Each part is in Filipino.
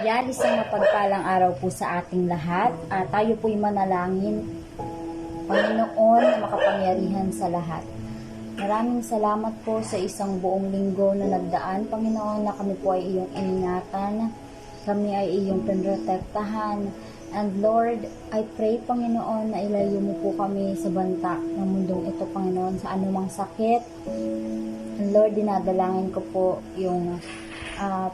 Yan, isang mapagpalang araw po sa ating lahat. Tayo po'y manalangin, Panginoon na makapangyarihan sa lahat. Maraming salamat po sa isang buong linggo na nagdaan, Panginoon, na kami po ay iyong iningatan, kami ay iyong pinrotektahan. And Lord, I pray, Panginoon, na ilayo mo po kami sa banta ng mundong ito, Panginoon, sa anumang sakit. And Lord, dinadalangin ko po yung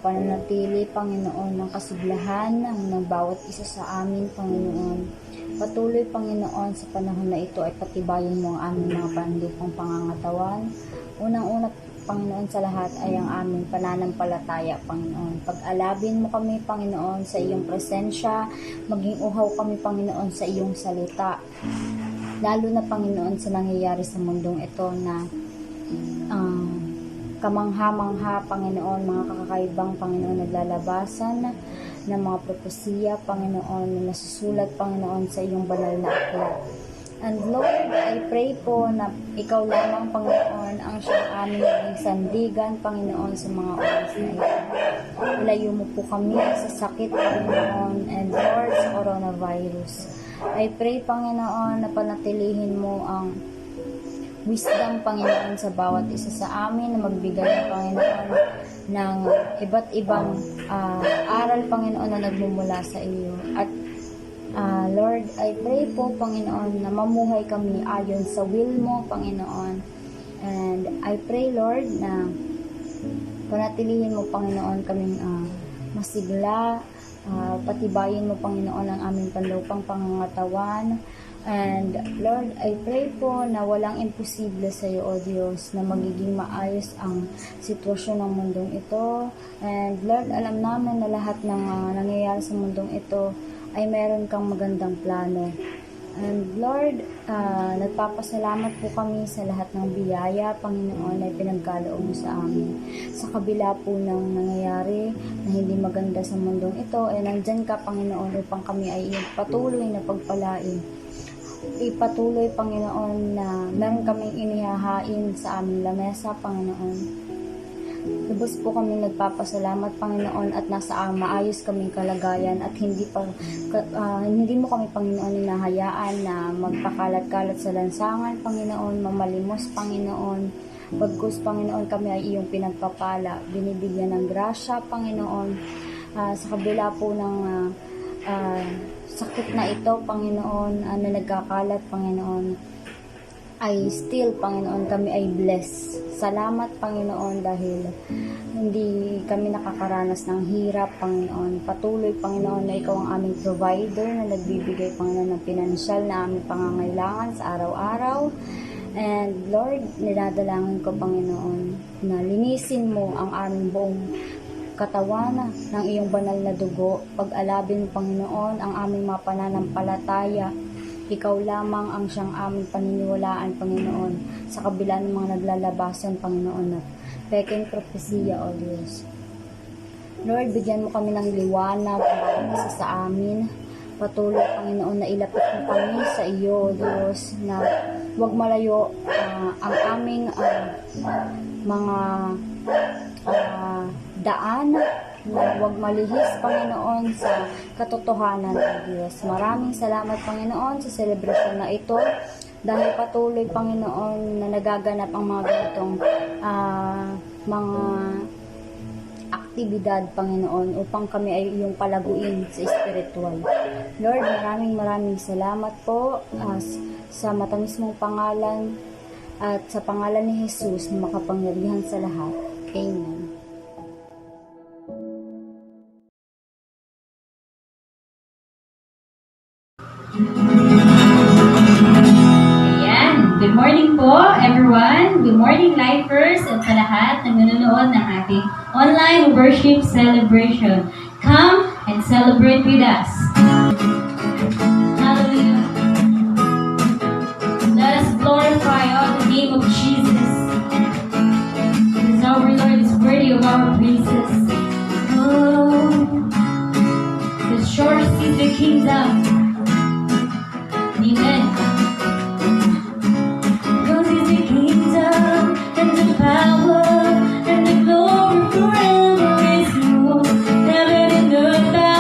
pananatili, Panginoon, ng kasiglahan ng bawat isa sa amin, Panginoon. Patuloy, Panginoon, sa panahon na ito ay patibayin mo ang aming mga pandupang pangangatawan. Unang-una, Panginoon, sa lahat ay ang aming pananampalataya, Panginoon. Pag-alabin mo kami, Panginoon, sa iyong presensya, maging uhaw kami, Panginoon, sa iyong salita. Lalo na, Panginoon, sa nangyayari sa mundong ito na kamangha-mangha, Panginoon, mga kakaibang, Panginoon, naglalabasan ng mga propesiya, Panginoon, na nasusulat, Panginoon, sa iyong banal na aklat. And Lord, I pray po na ikaw lamang, Panginoon, ang siyang aming naging sandigan, Panginoon, sa mga oras na ito. Ilayo mo po kami sa sakit, Panginoon, and Lord, sa coronavirus. I pray, Panginoon, na panatilihin mo ang wisdom, Panginoon, sa bawat isa sa amin, na magbigay, Panginoon, ng iba't ibang aral, Panginoon, na nagmumula sa iyo. At Lord, I pray po, Panginoon, na mamuhay kami ayon sa will mo, Panginoon. And I pray, Lord, na panatilihin mo, Panginoon, kaming masigla, patibayin mo, Panginoon, ang aming panlupang pangangatawan. And Lord, I pray po na walang imposible sa iyo, O Diyos, na magiging maayos ang sitwasyon ng mundong ito. And Lord, alam namin na lahat ng nangyayari sa mundong ito ay meron kang magandang plano. And Lord, nagpapasalamat po kami sa lahat ng biyaya, Panginoon, na ipinagkaloob mo sa amin. Sa kabila po ng nangyayari na hindi maganda sa mundong ito, ay nandyan ka, Panginoon, upang kami ay patuloy na pagpalain. Ipatuloy, Panginoon, na meron kaming inihahain sa aming lamesa, Panginoon. Lubos po kami nagpapasalamat, Panginoon, at nasa maayos kaming kalagayan at hindi mo kami, Panginoon, hinahayaan na magpakalat-kalat sa lansangan, Panginoon, mamalimos, Panginoon. Pagkus, Panginoon, kami ay iyong pinagpapala, binibigyan ng grasya, Panginoon, sa kabila po ng sakit na ito, Panginoon, na nagkakalat, Panginoon, ay still, Panginoon, kami ay blessed. Salamat, Panginoon, dahil hindi kami nakakaranas ng hirap, Panginoon. Patuloy, Panginoon, na ikaw ang aming provider na nagbibigay, Panginoon, ng pinansyal na aming pangangailangan sa araw-araw. And Lord, ninadalangin ko, Panginoon, na linisin mo ang aming buong katawan ng iyong banal na dugo. Pag-alabin, Panginoon, ang aming mga pananampalataya. Ikaw lamang ang siyang aming paniniwalaan, Panginoon, sa kabila ng mga naglalabasan, Panginoon, na peking propesiya, O Diyos. Lord, bigyan mo kami ng liwanag bawat isa sa amin. Patuloy, Panginoon, na ilapit mo kami sa iyo, O Diyos, na huwag malayo ang aming mga daan, na huwag malihis, Panginoon, sa katotohanan, O Diyos. Maraming salamat, Panginoon, sa selebrasyon na ito, dahil patuloy, Panginoon, na nagaganap ang mga ganitong mga aktibidad, Panginoon, upang kami ay iyong palaguin sa espiritual. Lord, maraming salamat po sa matamis mong pangalan at sa pangalan ni Jesus na makapangyarihan sa lahat. Amen. Ayan. Good morning po, everyone. Good morning, lifers, at sa lahat ng nanonood ng ating online worship celebration. Come and celebrate with us. Hallelujah. Let us glorify all the name of Jesus. Because our Lord is worthy of our praises. Oh, the shore sees the kingdom. Amen. Yours is the kingdom and the power and the glory forever is yours. Heaven and earth.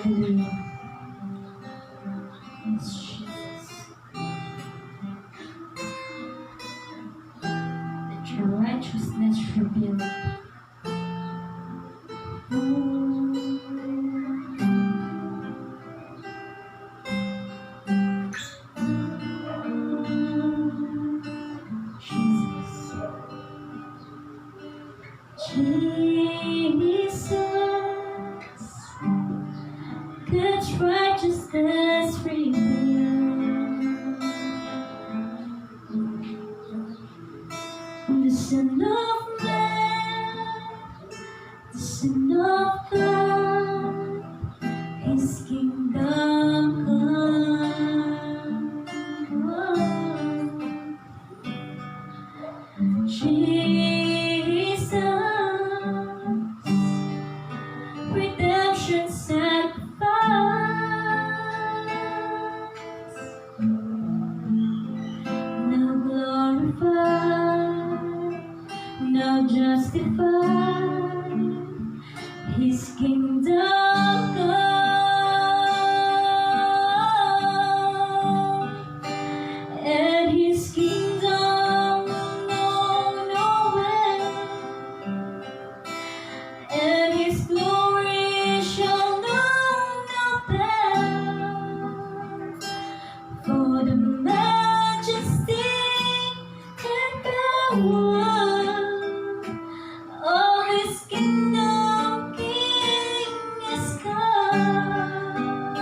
Hallelujah. Yes, Jesus. Let your righteousness reveal. Jesus, God's righteousness revealed. The Son of Man, the Son of God, His kingdom come. Jesus, redemption sacrifice, now glorified, now justified, His kingdom come, and His kingdom will know no end, and His glory shall know no bound. For the majesty and power of His kingdom, King is come,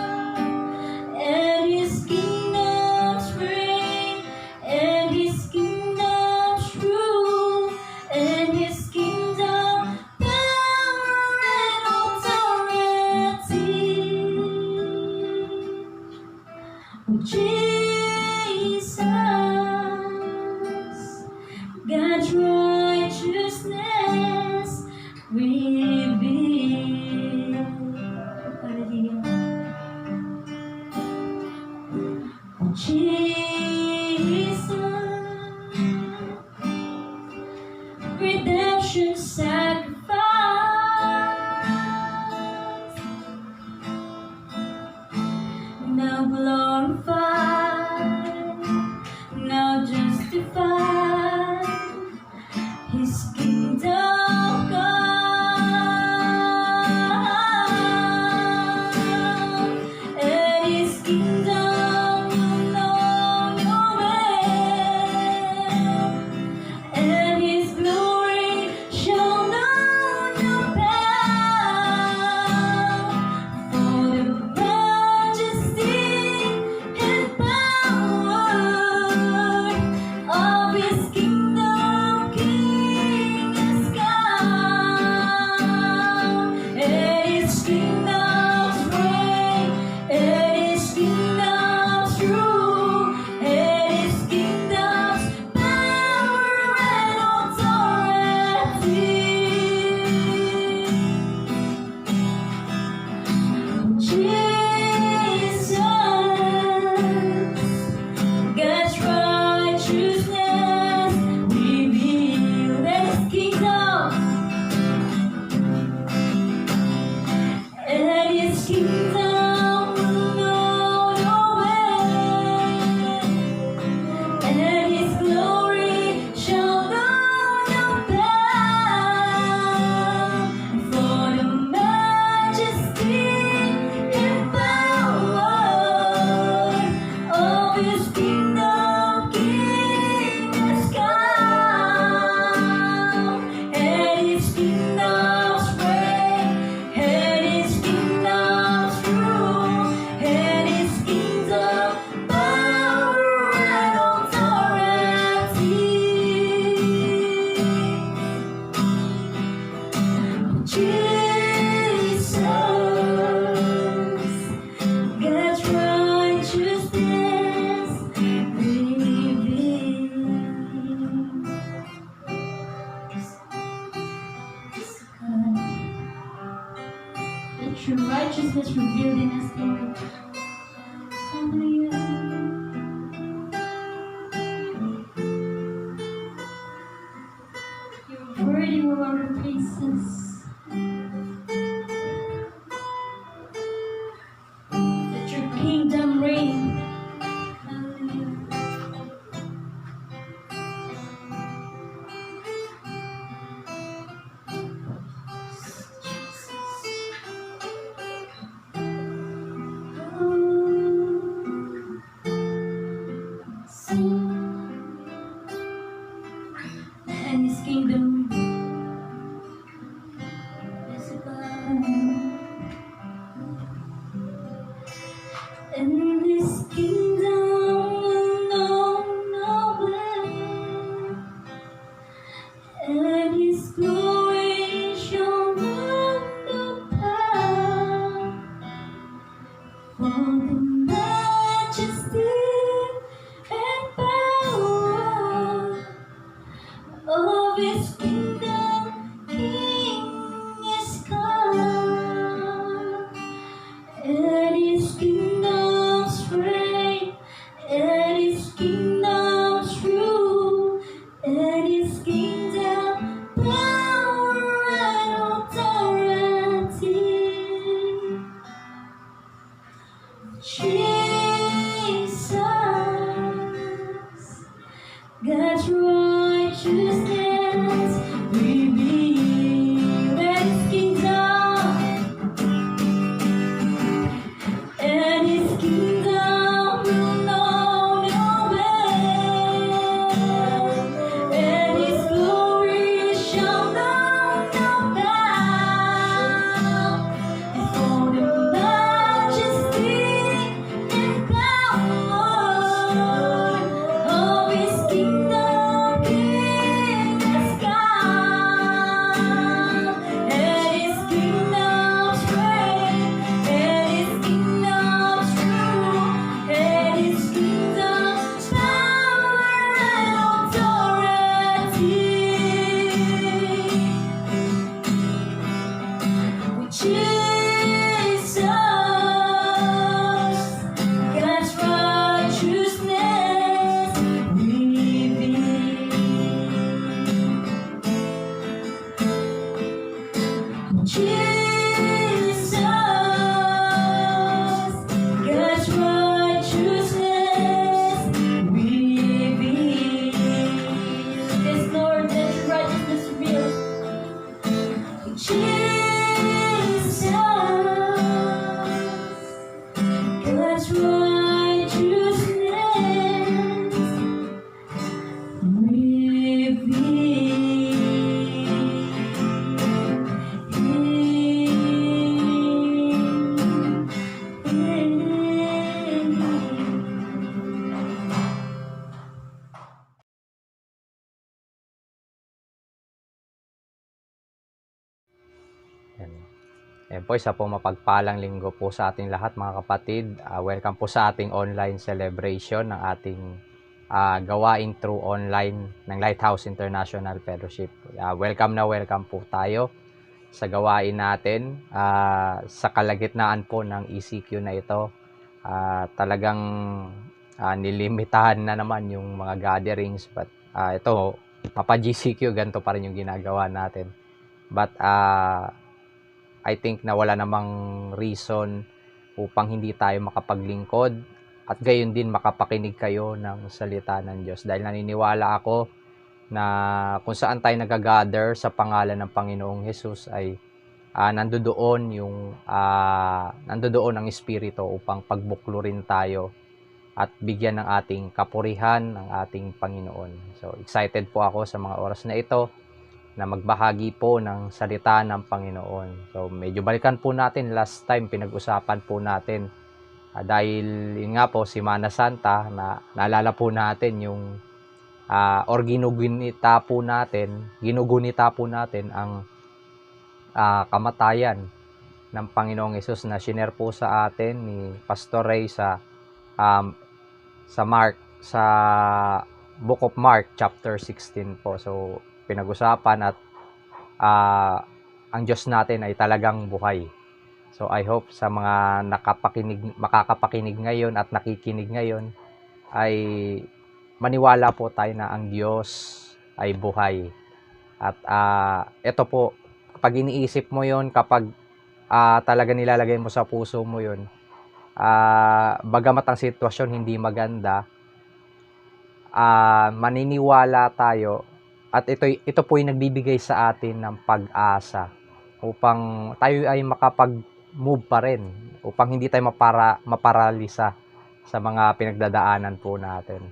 and His kingdom's reign, and His kingdom's rule, and His kingdom power and authority. Oh, Jesus, God's righteousness revealed. Hallelujah. Oh, Jesus, redemption sacrifice, now glorified, now justified, His kingdom come, and His kingdom will know no end, and His glory shall know no bound. For the majesty and power of His kingdom, King is come, and His kingdom's reign, and His kingdom's rule, and His kingdom's power and authority. Jesus, God's righteousness revealed, and His kingdom, and His kingdom will know no end, and His glory shall know no bound. For the majesty and power of His kingdom, King has come, and His kingdom's reign, and His kingdom's rule, and His kingdom power and authority. Jesus, God's righteousness revealed. Let your righteousness revealed in us, Lord. Hallelujah. You're worthy of our praises. Jesus, God's righteousness Yan. Yan po, isa po mapagpalang linggo po sa ating lahat mga kapatid. Welcome po sa ating online celebration ng ating gawain through online ng Lighthouse International Fellowship. Welcome po tayo sa gawain natin sa kalagitnaan po ng ECQ na ito. Talagang nilimitahan na naman yung mga gatherings, but ito, mapa-GCQ, ganito pa rin yung ginagawa natin. But I think na wala namang reason upang hindi tayo makapaglingkod at gayon din makapakinig kayo ng salita ng Diyos. Dahil naniniwala ako na kung saan tayo nagagather sa pangalan ng Panginoong Hesus ay nandoon ang Espiritu upang pagbuklurin tayo at bigyan ng ating kapurihan ng ating Panginoon. So excited po ako sa mga oras na ito na magbahagi po ng salita ng Panginoon. So medyo balikan po natin, last time pinag-usapan po natin dahil yun nga po, Semana Santa, na naalala po natin yung ginugunita po natin ang kamatayan ng Panginoong Hesus na shinare po sa atin ni Pastor Ray sa Book of Mark chapter 16 po. So pinag-usapan at ang Diyos natin ay talagang buhay. So I hope sa mga makakapakinig ngayon at nakikinig ngayon ay maniwala po tayo na ang Diyos ay buhay. At ito po, kapag iniisip mo yon, kapag talaga nilalagay mo sa puso mo yon, bagamat ang sitwasyon hindi maganda, maniniwala tayo. At ito po yung nagbibigay sa atin ng pag-asa upang tayo ay makapag-move pa rin, upang hindi tayo maparalisa sa mga pinagdadaanan po natin.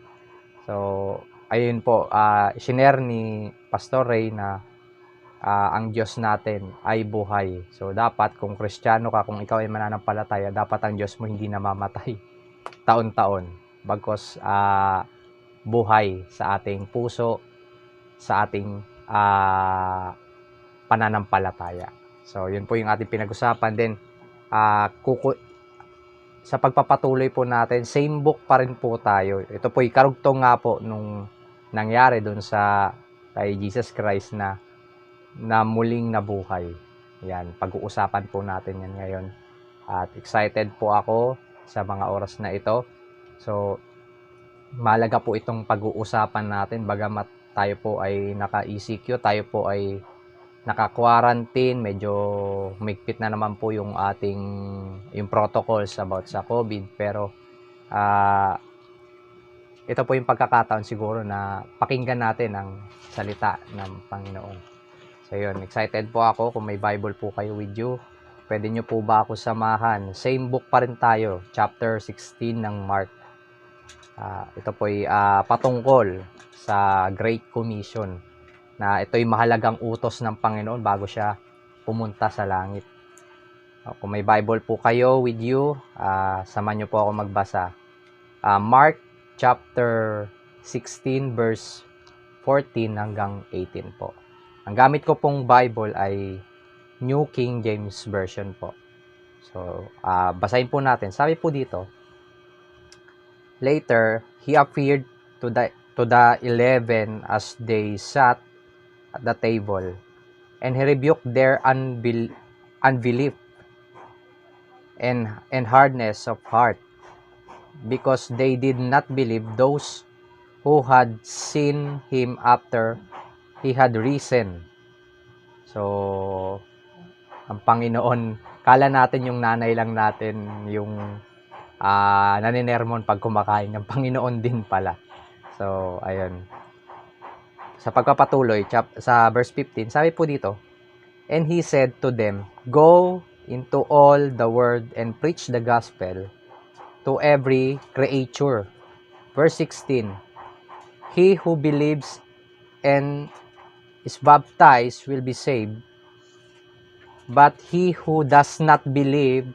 So, ayun po, shinare ni Pastor Ray na ang Diyos natin ay buhay. So, dapat kung Kristiyano ka, kung ikaw ay mananampalataya, dapat ang Diyos mo hindi namamatay taon-taon. Bagkus buhay sa ating puso, sa ating pananampalataya. So, yun po yung ating pinag-usapan din. Sa pagpapatuloy po natin, same book pa rin po tayo. Ito po, karugtong nga po nung nangyari dun sa kay Jesus Christ na muling nabuhay. Yan, pag-uusapan po natin yan ngayon. At excited po ako sa mga oras na ito. So, mahalaga po itong pag-uusapan natin, bagamat tayo po ay naka-ECQ, tayo po ay naka-quarantine, medyo humigpit na naman po yung yung protocols about sa COVID, pero ito po yung pagkakataon siguro na pakinggan natin ang salita ng Panginoon. So yun, excited po ako. Kung may Bible po kayo with you, pwede nyo po ba ako samahan? Same book pa rin tayo, chapter 16 ng Mark. Ito po ay patungkol sa Great Commission, na ito'y mahalagang utos ng Panginoon bago siya pumunta sa langit. Kung may Bible po kayo with you, samahan nyo po ako magbasa. Mark chapter 16 verse 14 hanggang 18 po. Ang gamit ko pong Bible ay New King James Version po. So, basahin po natin. Sabi po dito, later, he appeared to the 11 as they sat at the table, and he rebuked their unbelief and hardness of heart, because they did not believe those who had seen him after he had risen. So, ang Panginoon, kala natin yung nanay lang natin yung naninermon pag kumakain, ng Panginoon din pala. So, ayun. Sa pagpapatuloy, sa verse 15, sabi po dito, And he said to them, "Go into all the world and preach the gospel to every creature." Verse 16, "He who believes and is baptized will be saved, but he who does not believe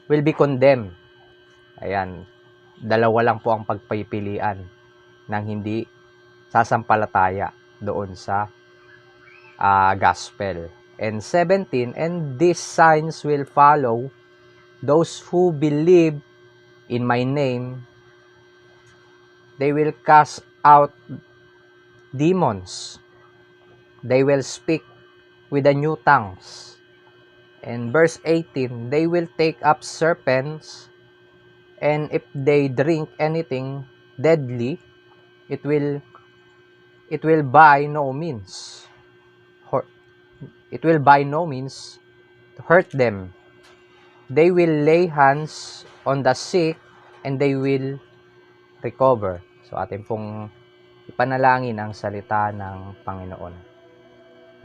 will be condemned." Ayan, dalawa lang po ang pagpipilian ng hindi sasampalataya doon sa gospel. And 17, "And these signs will follow those who believe in my name. They will cast out demons. They will speak with the new tongues." And verse 18, "They will take up serpents, and if they drink anything deadly, it will by no means hurt them. They will lay hands on the sick and they will recover." So atin pong ipanalangin ang salita ng Panginoon.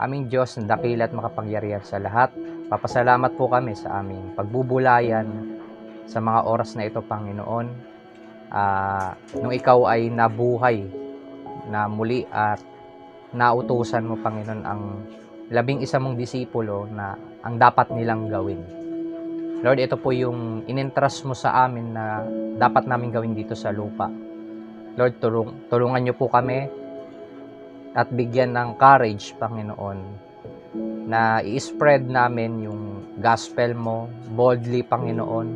Aming Diyos na dakila at makapangyarihan sa lahat, papasalamat po kami sa aming pagbubulayan sa mga oras na ito, Panginoon. Nung ikaw ay nabuhay na muli at nautusan mo, Panginoon, ang 11 mong disipulo na ang dapat nilang gawin. Lord, ito po yung inintrust mo sa amin na dapat namin gawin dito sa lupa. Lord, tulungan niyo po kami at bigyan ng courage, Panginoon, na i-spread namin yung gospel mo boldly, Panginoon,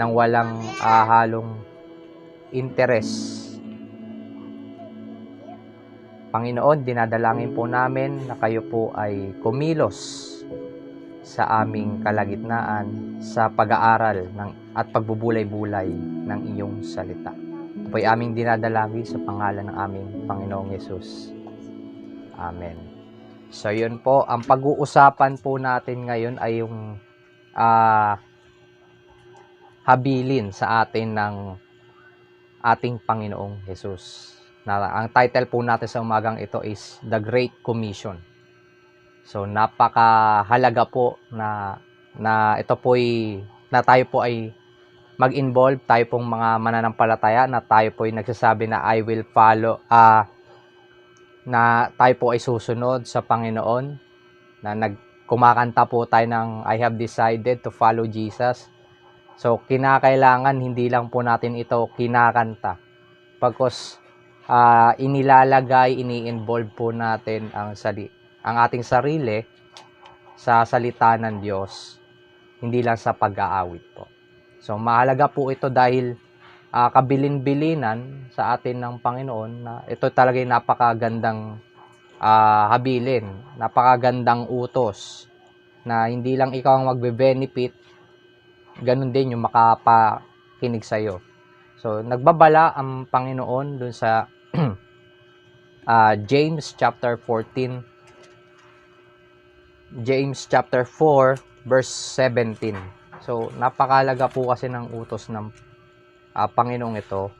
nang walang halong interest. Panginoon, dinadalangin po namin na kayo po ay kumilos sa aming kalagitnaan sa pag-aaral at pagbubulay-bulay ng iyong salita. Ito po ay aming dinadalangin sa pangalan ng aming Panginoong Yesus. Amen. So yun po, ang pag-uusapan po natin ngayon ay yung habilin sa atin ng ating Panginoong Yesus. Ang title po natin sa umagang ito is The Great Commission. So napakahalaga po na ito po na tayo po ay mag-involve, tayo pong mga mananampalataya, na tayo po ay nagsasabi na I will follow, na tayo po ay susunod sa Panginoon, na kumakanta po tayo ng I have decided to follow Jesus. So kinakailangan hindi lang po natin ito kinakanta, pagkos ini-involve po natin ang ating sarili sa salita ng Diyos, hindi lang sa pag-aawit po. So mahalaga po ito dahil kabilin-bilinan sa atin ng Panginoon na ito talaga yung napakagandang habilin, napakagandang utos na hindi lang ikaw ang magbe-benefit, ganun din yung makapakinig sa'yo. So nagbabala ang Panginoon dun sa James chapter 14, James chapter 4 verse 17. So napakalaga po kasi ng utos ng Panginoong ito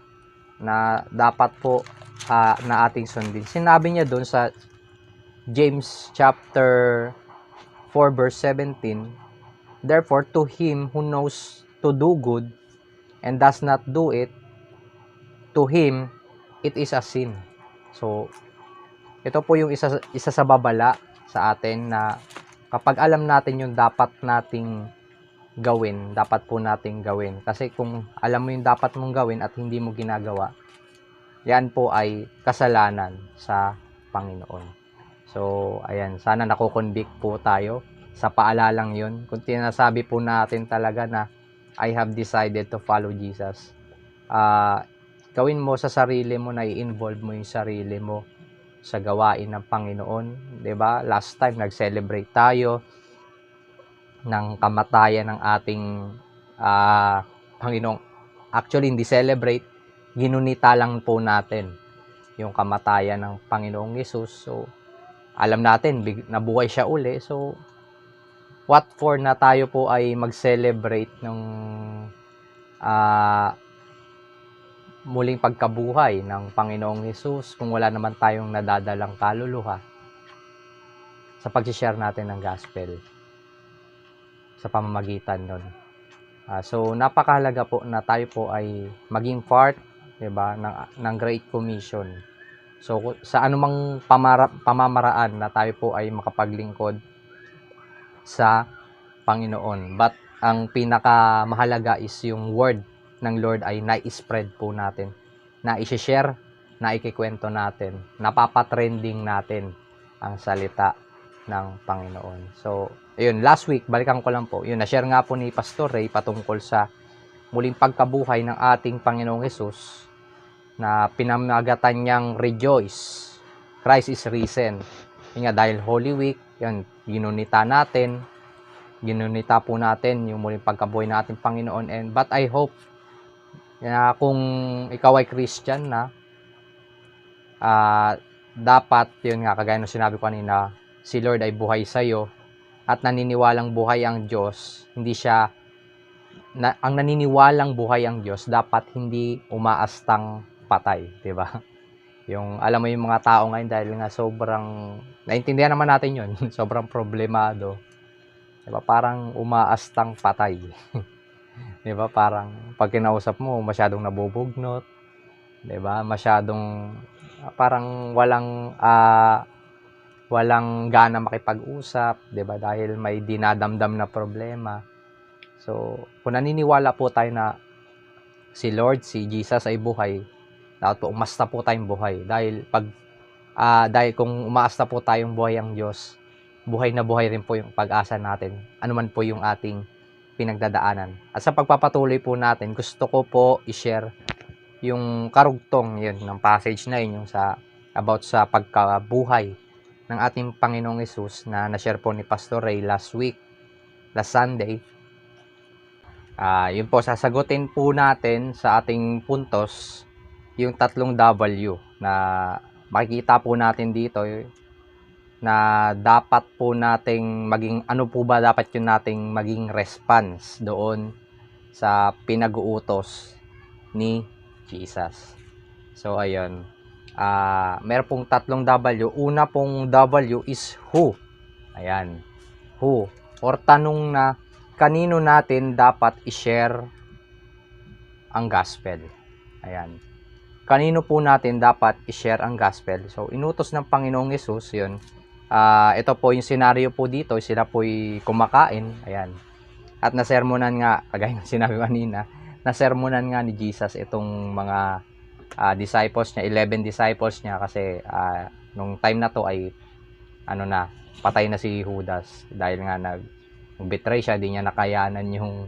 na dapat po na ating sundin. Sinabi niya doon sa James chapter 4 verse 17, "Therefore to him who knows to do good and does not do it, to him it is a sin." So ito po yung isa sa babala sa atin, na kapag alam natin yung dapat nating gawin, dapat po nating gawin. Kasi kung alam mo yung dapat mong gawin at hindi mo ginagawa, yan po ay kasalanan sa Panginoon. So, ayan, sana nakukonvict po tayo sa paalalang yun. Kung tinasabi po natin talaga na I have decided to follow Jesus, gawin mo sa sarili mo na i-involve mo yung sarili mo sa gawain ng Panginoon, 'di ba? Last time nag-celebrate tayo ng kamatayan ng ating Panginoong. Actually, hindi celebrate, ginunita lang po natin yung kamatayan ng Panginoong Yesus. So alam natin nabuhay siya uli. So what for na tayo po ay mag-celebrate ng muling pagkabuhay ng Panginoong Hesus kung wala naman tayong nadadalang kaluluha. sa pag-share natin ng gospel sa pamamagitan nun. So napakahalaga po na tayo po ay maging part, 'di ba, ng Great Commission. So sa anumang pamamaraan na tayo po ay makapaglingkod sa Panginoon. But ang pinakamahalaga is yung word ng Lord ay na-spread po natin, na i-share, na ikikwento natin, napapatrending natin ang salita ng Panginoon. So, ayun, last week, balikan ko lang po, yun, na-share nga po ni Pastor Ray patungkol sa muling pagkabuhay ng ating Panginoong Hesus na pinamagatan niyang rejoice. Christ is risen. Yun nga, dahil Holy Week, yun, ginunita po natin yung muling pagkabuhay ng ating Panginoon. But I hope na kung ikaw ay Christian na, dapat, yun nga, kagaya ng sinabi ko kanina, si Lord ay buhay sa'yo at naniniwalang buhay ang Diyos. Hindi siya, ang naniniwalang buhay ang Diyos, dapat hindi umaastang patay, di ba? Yung, alam mo yung mga tao ngayon, dahil nga sobrang, naintindihan naman natin yun, sobrang problemado. Diba? Parang umaastang patay. Diba? Parang pag kinausap mo, masyadong nabubugnot. Diba? Masyadong parang walang gana makipag-usap. Diba? Dahil may dinadamdam na problema. So, kung naniniwala po tayo na si Lord, si Jesus ay buhay, dapat po umasta po tayong buhay. Dahil kung umaasta po tayong buhay ang Diyos, buhay na buhay rin po yung pag-asa natin, anuman po yung ating pinagdadaanan. At sa pagpapatuloy po natin, gusto ko po i-share yung karugtong yun ng passage na yun, yung about sa pagkabuhay ng ating Panginoong Hesus na na-share po ni Pastor Ray last Sunday. Yun po, sasagutin po natin sa ating puntos yung 3 W na makikita po natin dito, na dapat po nating maging, ano po ba dapat yung nating maging response doon sa pinag-uutos ni Jesus. So, ayun. Meron pong 3 W. Una pong W is who. Ayan. Who. Or tanong na, kanino natin dapat i-share ang gospel. Ayan. Kanino po natin dapat i-share ang gospel? So, inutos ng Panginoong Hesus, yun. Ito po yung scenario po dito, sila po'y kumakain, ayan. At nasermonan nga, kagaya ng sinabi kanina, nasermonan nga ni Jesus itong mga disciples niya, 11 disciples niya, kasi nung time na to ay patay na si Judas dahil nga nag-betray siya, di niya nakayanan yung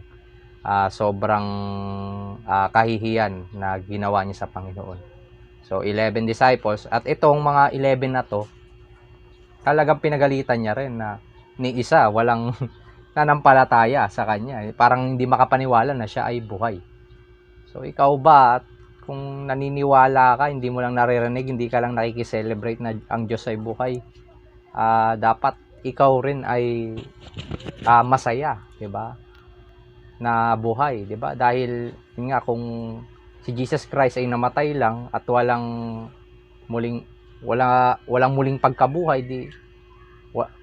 sobrang kahihiyan na ginawa niya sa Panginoon. So 11 disciples, at itong mga 11 na to, talagang pinagalitan niya rin na ni isa walang nanampalataya sa kanya. Parang hindi makapaniwala na siya ay buhay. So ikaw ba, at kung naniniwala ka, hindi mo lang naririnig, hindi ka lang nakikiselebrate na ang Diyos ay buhay, dapat ikaw rin ay masaya, 'di ba? Na buhay, 'di ba? Dahil yun nga, kung si Jesus Christ ay namatay lang at walang muling pagkabuhay,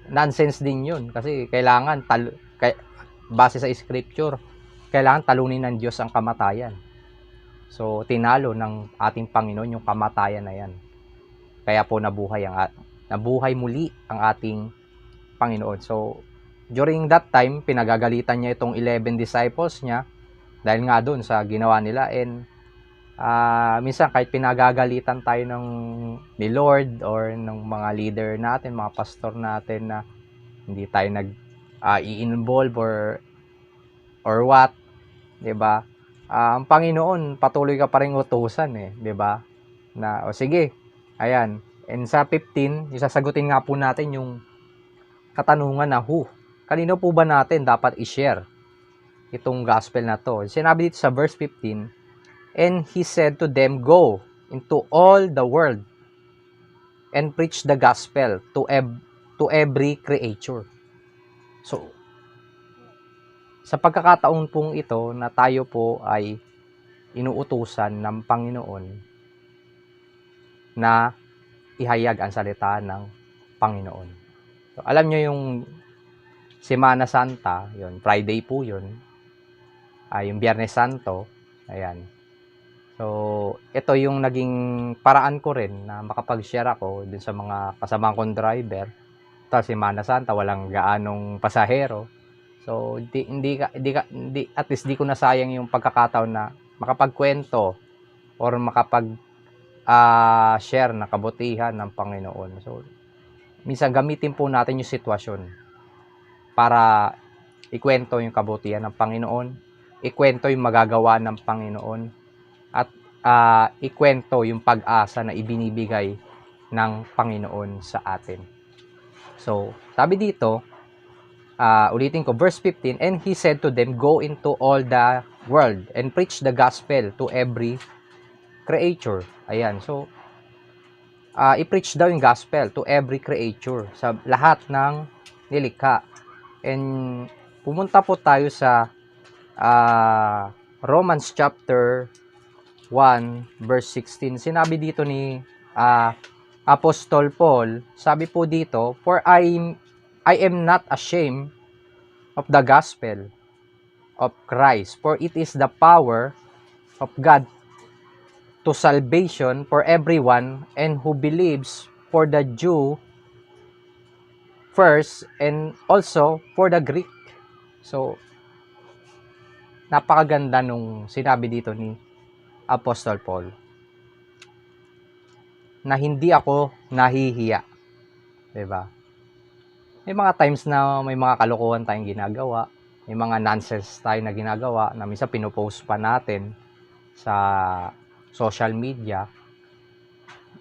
nonsense din yun. Kasi kailangan, base sa scripture, kailangan talunin ng Diyos ang kamatayan. So, tinalo ng ating Panginoon yung kamatayan na yan. Kaya po nabuhay muli ang ating Panginoon. So, during that time, pinagagalitan niya itong 11 disciples niya dahil nga doon sa ginawa nila. And minsan kahit pinagagalitan tayo ni Lord or ng mga leader natin, mga pastor natin, na hindi tayo i-involve or what, 'di ba? Ang Panginoon patuloy ka pa ring utusan, 'di ba? Na sige, ayan. And sa 15, isasagutin nga po natin yung katanungan na who. Kanino po ba natin dapat i-share itong gospel na to? Sinabi dito sa verse 15, and he said to them, go into all the world and preach the gospel to every creature. So, sa pagkakataon pong ito na tayo po ay inuutusan ng Panginoon na ihayag ang salita ng Panginoon. So, So, alam nyo yung Semana Santa, yun, Friday po yun. Yung Biyernes Santo, ayan. So, ito yung naging paraan ko rin na makapag-share ako dun sa mga kasama kong driver. Ito, Semana Santa, walang gaanong pasahero. So, at least di ko nasayang yung pagkakataon na makapagkwento or share na kabutihan ng Panginoon. So, minsan gamitin po natin yung sitwasyon para ikwento yung kabutihan ng Panginoon, ikwento yung magagawa ng Panginoon, at ikwento yung pag-asa na ibinibigay ng Panginoon sa atin. So, sabi dito, ulitin ko, verse 15, and he said to them, go into all the world and preach the gospel to every creature. Ayan, so, i-preach daw yung gospel to every creature, sa lahat ng nilikha. And pumunta po tayo sa Romans chapter 1 verse 16. Sinabi dito ni Apostol Paul, sabi po dito, for I am not ashamed of the gospel of Christ, for it is the power of God to salvation for everyone and who believes, for the Jew first and also for the Greek. So, napakaganda nung sinabi dito ni Apostle Paul na hindi ako nahihiya. 'Di ba? May mga times na may mga kalokohan tayong ginagawa, may mga nonsense tayo na ginagawa na minsan pinopost pa natin sa social media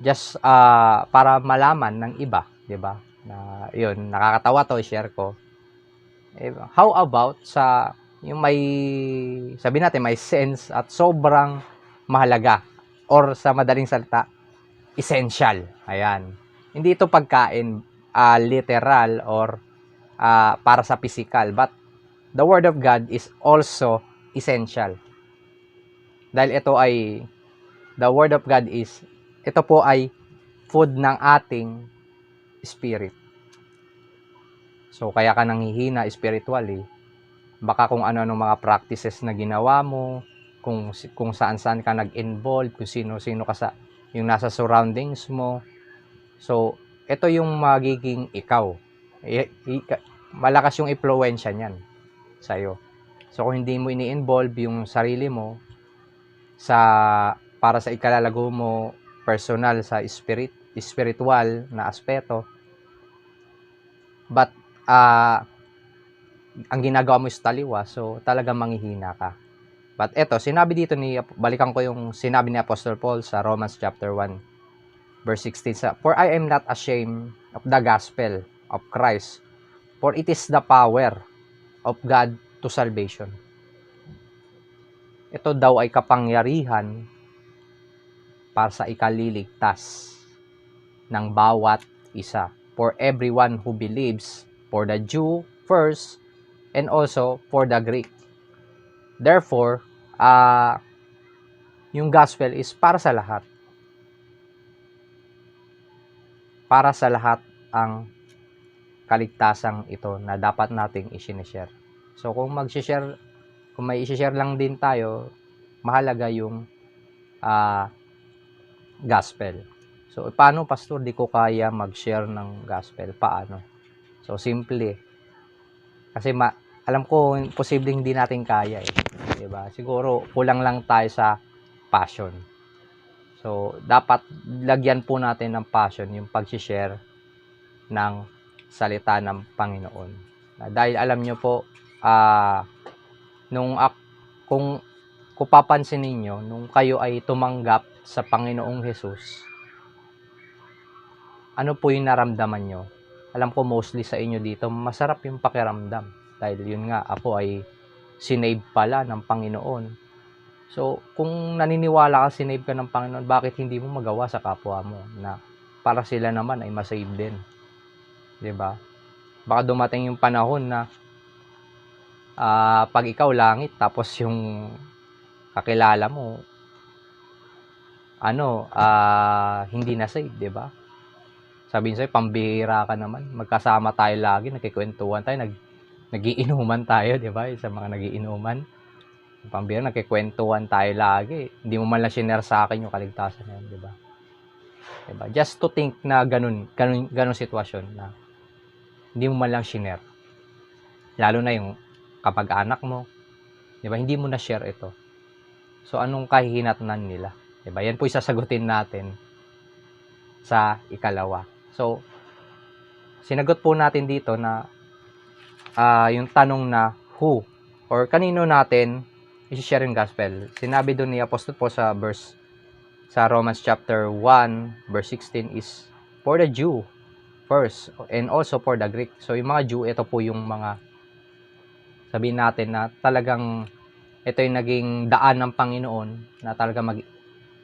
just para malaman ng iba, 'di ba? Na 'yun, nakakatawa to, i-share ko. How about sa yung may, sabi natin, may sense at sobrang mahalaga, or sa madaling salita, essential. Ayan. Hindi ito pagkain literal or para sa physical, but the Word of God is also essential. Dahil ito po ay food ng ating spirit. So, kaya ka nanghihina spiritually, baka kung ano-ano mga practices na ginawa mo, kung saan-saan ka nag-involve, kung sino-sino ka yung nasa surroundings mo. So, ito yung magiging ikaw. Malakas yung impluwensya niyan sa'yo. So, kung hindi mo ini-involve yung sarili mo para sa ikalalago mo personal sa spiritual na aspeto, but ang ginagawa mo is taliwa, so talagang manghihina ka. But eto, balikan ko yung sinabi ni Apostle Paul sa Romans chapter 1 verse 16, for I am not ashamed of the gospel of Christ, for it is the power of God to salvation. Ito daw ay kapangyarihan para sa ikaliligtas ng bawat isa, for everyone who believes, for the Jew first and also for the Greek. Therefore, yung gospel is para sa lahat. Para sa lahat ang kaligtasang ito na dapat nating i-share. So, kung may i-share lang din tayo, mahalaga yung gospel. So, paano, pastor, di ko kaya mag-share ng gospel? Paano? So, simple. Kasi alam ko, posibleng hindi natin kaya eh. Diba? Siguro, kulang lang tayo sa passion. So, dapat lagyan po natin ng passion yung pag-share ng salita ng Panginoon. Dahil alam nyo po, kung papansin ninyo, nung kayo ay tumanggap sa Panginoong Jesus, ano po yung naramdaman nyo? Alam ko mostly sa inyo dito, masarap yung pakiramdam. Dahil yun nga, ako ay sinave pala ng Panginoon. So, kung naniniwala ka sinave ka ng Panginoon, bakit hindi mo magawa sa kapwa mo na para sila naman ay masave din? 'Di ba? Baka dumating yung panahon na pag ikaw langit, tapos yung kakilala mo hindi na save, 'di ba? Sabihin sa'yo, pambihira ka naman. Magkasama tayo lagi, nagkikwentuhan tayo, nagiinuman tayo, di ba? Sa mga nagiinuman. Pambihira, nagkikwentuhan tayo lagi. Hindi mo man lang shinare sa akin yung kaligtasan na yun, di ba? Diba? Just to think na ganun sitwasyon na hindi mo man lang shinare. Lalo na yung kapag anak mo, diba? Hindi mo na share ito. So, anong kahihinatnan nila? Diba? Yan po isasagutin natin sa ikalawa. So, sinagot po natin dito na yung tanong na who or kanino natin i-share yung gospel. Sinabi doon ni Apostle Paul sa Romans chapter 1 verse 16 is for the Jew first and also for the Greek. So yung mga Jew, ito po yung mga sabihin natin na talagang ito yung naging daan ng Panginoon na talaga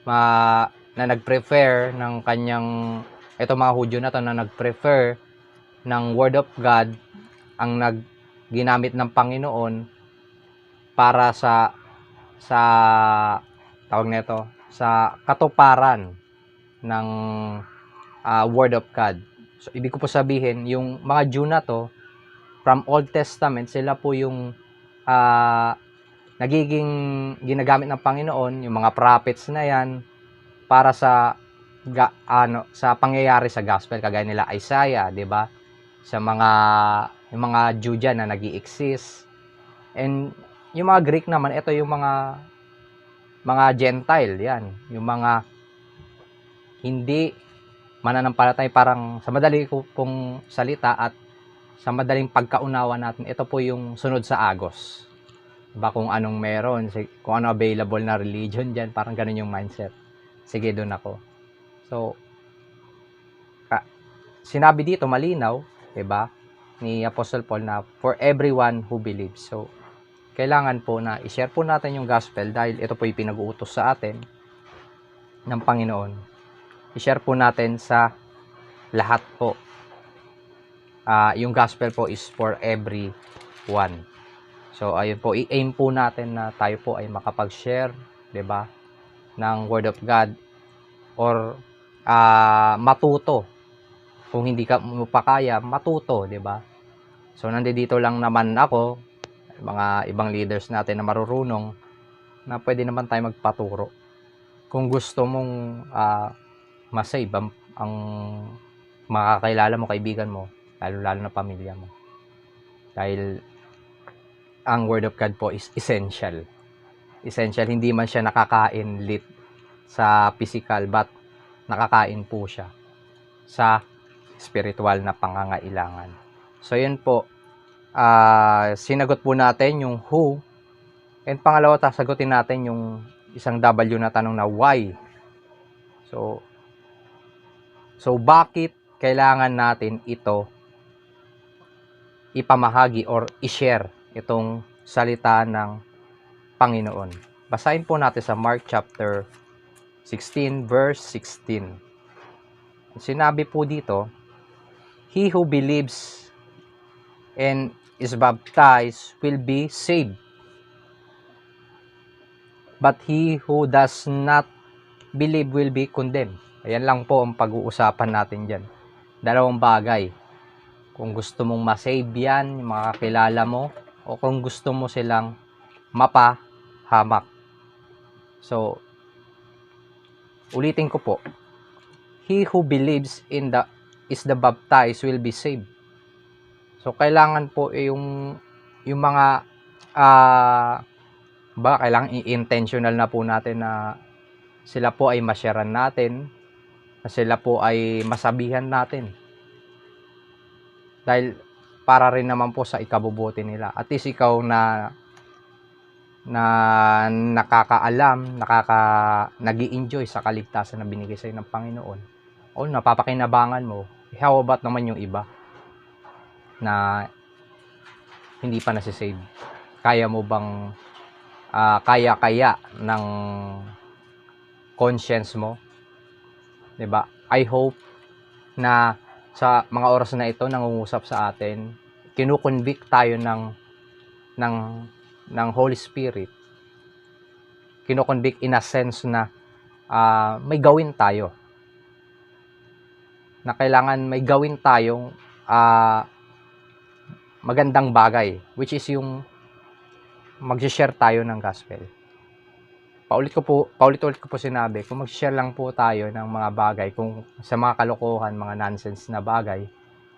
na nag-prefer ng kanyang ito mga Hudyo na to na nag-prefer ng Word of God ang ginamit ng Panginoon para sa tawag nito sa katuparan ng Word of God. So, ibig ko po sabihin, yung mga Jew na to, from Old Testament, sila po yung nagiging ginagamit ng Panginoon, yung mga prophets na yan, para sa pangyayari sa gospel, kagaya nila Isaiah, di ba? Yung mga Jew dyan na nag-i-exist. And yung mga Greek naman, ito yung mga Gentile, yan. Yung mga hindi mananampalatay, parang sa madali kong salita at sa madaling pagkaunawa natin, ito po yung sunod sa Agos. Diba kung anong meron, kung ano available na religion dyan, parang ganun yung mindset. Sige, doon ako. So, sinabi dito, malinaw, diba, ni Apostle Paul na for everyone who believes. So, kailangan po na i-share po natin yung gospel dahil ito po yung pinag-uutos sa atin ng Panginoon. I-share po natin sa lahat po. Yung gospel po is for everyone. So, ayun po, i-aim po natin na tayo po ay makapag-share, 'di ba, ng Word of God or matuto. Kung hindi ka mo pa kaya, matuto, 'di ba? So, nandito lang naman ako, mga ibang leaders natin na marurunong na pwede naman tayo magpaturo. Kung gusto mong masave ang makakilala mo, kaibigan mo, lalo na pamilya mo. Dahil ang Word of God po is essential. Essential, hindi man siya nakakain sa physical, but nakakain po siya sa spiritual na pangangailangan. So, yun po. Sinagot po natin yung who. And pangalawa, sasagutin natin yung isang W na tanong na why. So bakit kailangan natin ito ipamahagi or i-share itong salita ng Panginoon? Basahin po natin sa Mark chapter 16 verse 16. Sinabi po dito, he who believes and is baptized will be saved. But he who does not believe will be condemned. Ayan lang po ang pag-uusapan natin dyan. Dalawang bagay. Kung gusto mong masave yan, yung mga kakilala mo, o kung gusto mo silang mapahamak. So, ulitin ko po. He who believes is the baptized will be saved. So, kailangan po yung mga kailangan i-intentional na po natin na sila po ay masyaran natin, na sila po ay masabihan natin. Dahil para rin naman po sa ikabubuti nila. At least ikaw na nakakaalam, nag-i-enjoy sa kaligtasan na binigay sa'yo ng Panginoon. O napapakinabangan mo, how about naman yung iba na hindi pa nasisave? Kaya mo bang kaya ng conscience mo? 'Di ba? I hope na sa mga oras na ito nangungusap sa atin, kinukonvict tayo ng Holy Spirit. Kinukonvict in a sense na may gawin tayo. na kailangan may gawin tayong magandang bagay, which is yung mag-share tayo ng gospel. Paulit-ulit ko po sinabi, kung mag-share lang po tayo ng mga bagay, kung sa mga kalokohan, mga nonsense na bagay,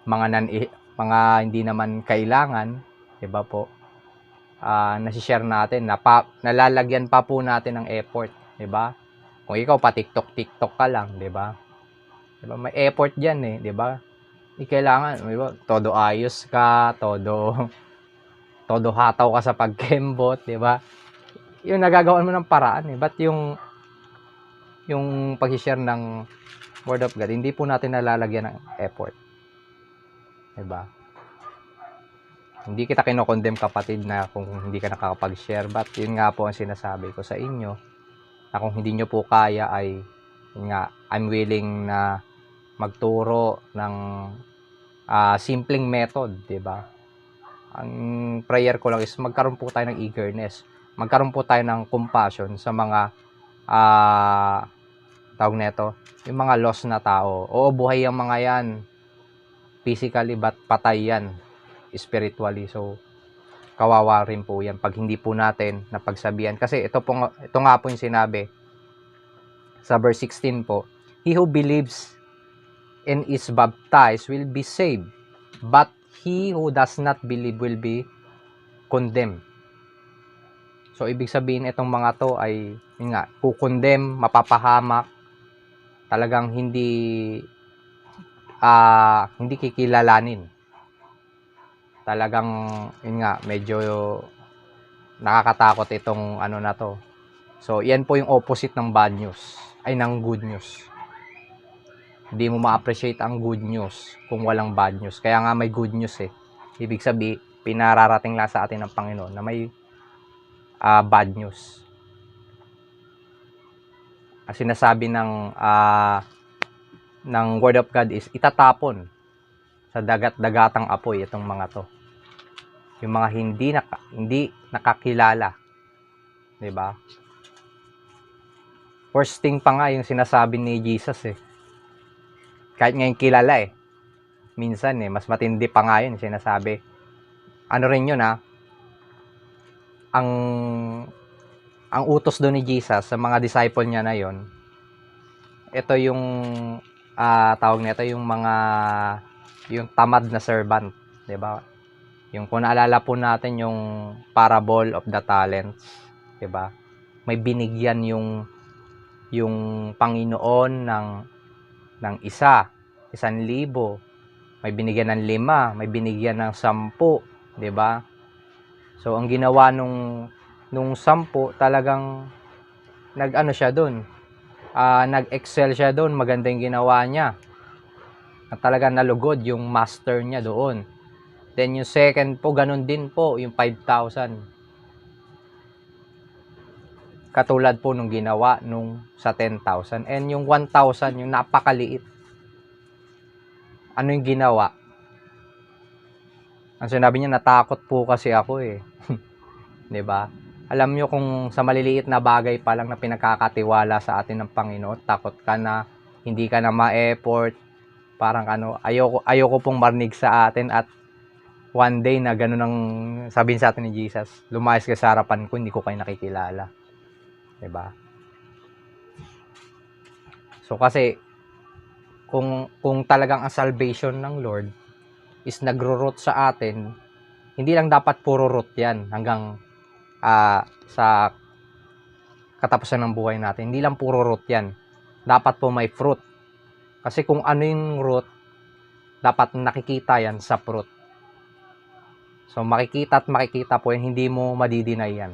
mga hindi naman kailangan, 'di ba po? Nasi-share natin, nalalagyan pa po natin ng effort, 'di ba? Kung ikaw pa TikTok ka lang, 'di ba? 'Di ba? May effort diyan eh, 'di ba? Hindi kailangan, 'di ba? Todo ayos ka, todo hataw ka sa pagkembot, 'di ba? Yung nagagawan mo ng paraan eh. But yung pag-share ng Word of God, hindi po natin nalalagyan ng effort. 'Di ba? Hindi kita kinokondem kapatid na kung hindi ka nakakapag-share, but yun nga po ang sinasabi ko sa inyo, na kung hindi nyo po kaya ay, yun nga, I'm willing na magturo ng simpleng method, 'di ba? Ang prayer ko lang is magkaroon po tayo ng eagerness, magkaroon po tayo ng compassion sa mga tawag nito, yung mga lost na tao. Oo, buhay ang mga yan physically, but patay yan spiritually. So kawawa rin po yan pag hindi po natin napagsabihan. Kasi ito nga po yung sinabi sa verse 16 po, he who believes and is baptized will be saved, but he who does not believe will be condemned. So ibig sabihin itong mga to ay yun nga, kukondem, mapapahamak, talagang hindi kikilalanin. Talagang yun nga, medyo nakakatakot itong ano na to. So yan po yung opposite ng bad news, ay ng good news. Hindi mo ma-appreciate ang good news kung walang bad news. Kaya nga may good news eh. Ibig sabihin, pinararating lang sa atin ng Panginoon na may bad news. Ang sinasabi ng Word of God is itatapon sa dagat-dagatang apoy itong mga to. Yung mga hindi nakakilala, 'di ba? First thing pa nga yung sinasabi ni Jesus eh. Kahit ngayon kilala eh. Minsan eh mas matindi pa nga yun sinasabi. Ano rin yun ang utos doon ni Jesus sa mga disciple niya na yon. Ito yung tawag nito yung tamad na servant, 'di ba? Yung kung naalala po natin yung parable of the talents, 'di ba? May binigyan yung Panginoon ng 1,000, may binigyan ng 5, may binigyan ng 10, 'di ba? So ang ginawa nung 10 talagang nag-ano siya doon. Nag-excel siya doon, maganda yung ginawa niya. At talagang nalugod yung master niya doon. Then yung second po, ganun din po, yung 5,000. Katulad po nung ginawa nung sa 10,000. And yung 1,000, yung napakaliit. Ano yung ginawa? Ang sinabi niya, natakot po kasi ako eh. 'Di ba? Alam niyo kung sa maliliit na bagay pa lang na pinagkakatiwala sa atin ng Panginoon, takot ka na, hindi ka na ma-effort, parang ayoko pong marinig sa atin at one day na gano'n ang sabihin sa atin ni Jesus, lumayas ka sa harapan ko, hindi ko kayo nakikilala. 'Di ba? So kasi kung talagang ang salvation ng Lord is nagro-root sa atin, hindi lang dapat puro root 'yan hanggang sa katapusan ng buhay natin. Hindi lang puro root 'yan. Dapat po may fruit. Kasi kung ano yung root, dapat nakikita 'yan sa fruit. So makikita at makikita po yan, hindi mo madidinay yan.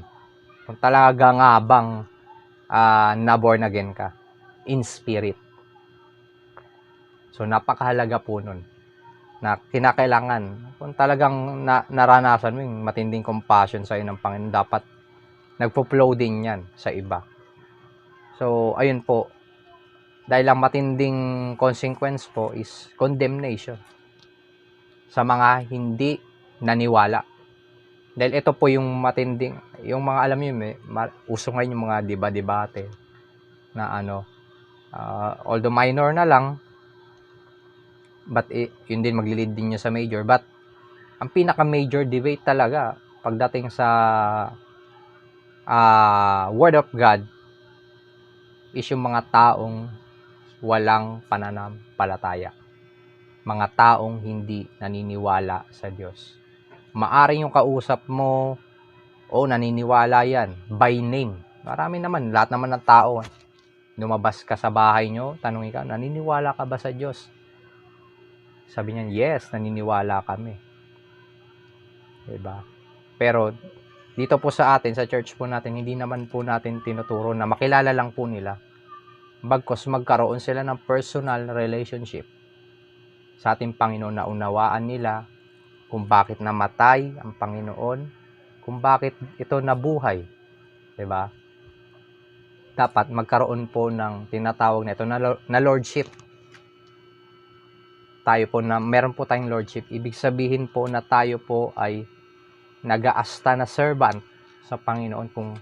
Kung talaga nga bang na born again ka in spirit. So napakahalaga po nun na kinakailangan kung talagang naranasan mo yung matinding compassion sa iyo ng Panginoon, dapat nagpo-flow din yan sa iba. So ayun po, dahil ang matinding consequence po is condemnation sa mga hindi naniwala. Dahil ito po yung matinding, yung mga alam niyo, uso ngayon yung mga debate na although minor na lang, But yun din maglilid din niya sa major. But ang pinaka-major debate talaga pagdating sa Word of God is yung mga taong walang pananampalataya. Mga taong hindi naniniwala sa Diyos. Maaring yung kausap mo, naniniwala yan, by name. Marami naman, lahat naman ng tao. Lumabas ka sa bahay nyo, tanongin ka, naniniwala ka ba sa Diyos? Sabi niya, yes, naniniwala kami. Diba? Pero, dito po sa atin, sa church po natin, hindi naman po natin tinuturo na makilala lang po nila. Bagkos magkaroon sila ng personal relationship sa ating Panginoon, na unawaan nila kung bakit namatay ang Panginoon, kung bakit ito nabuhay. Diba? Dapat magkaroon po ng tinatawag na ito na lordship. Tayo po na meron po tayong lordship. Ibig sabihin po na tayo po ay nag-aasta na servant sa Panginoon. Kung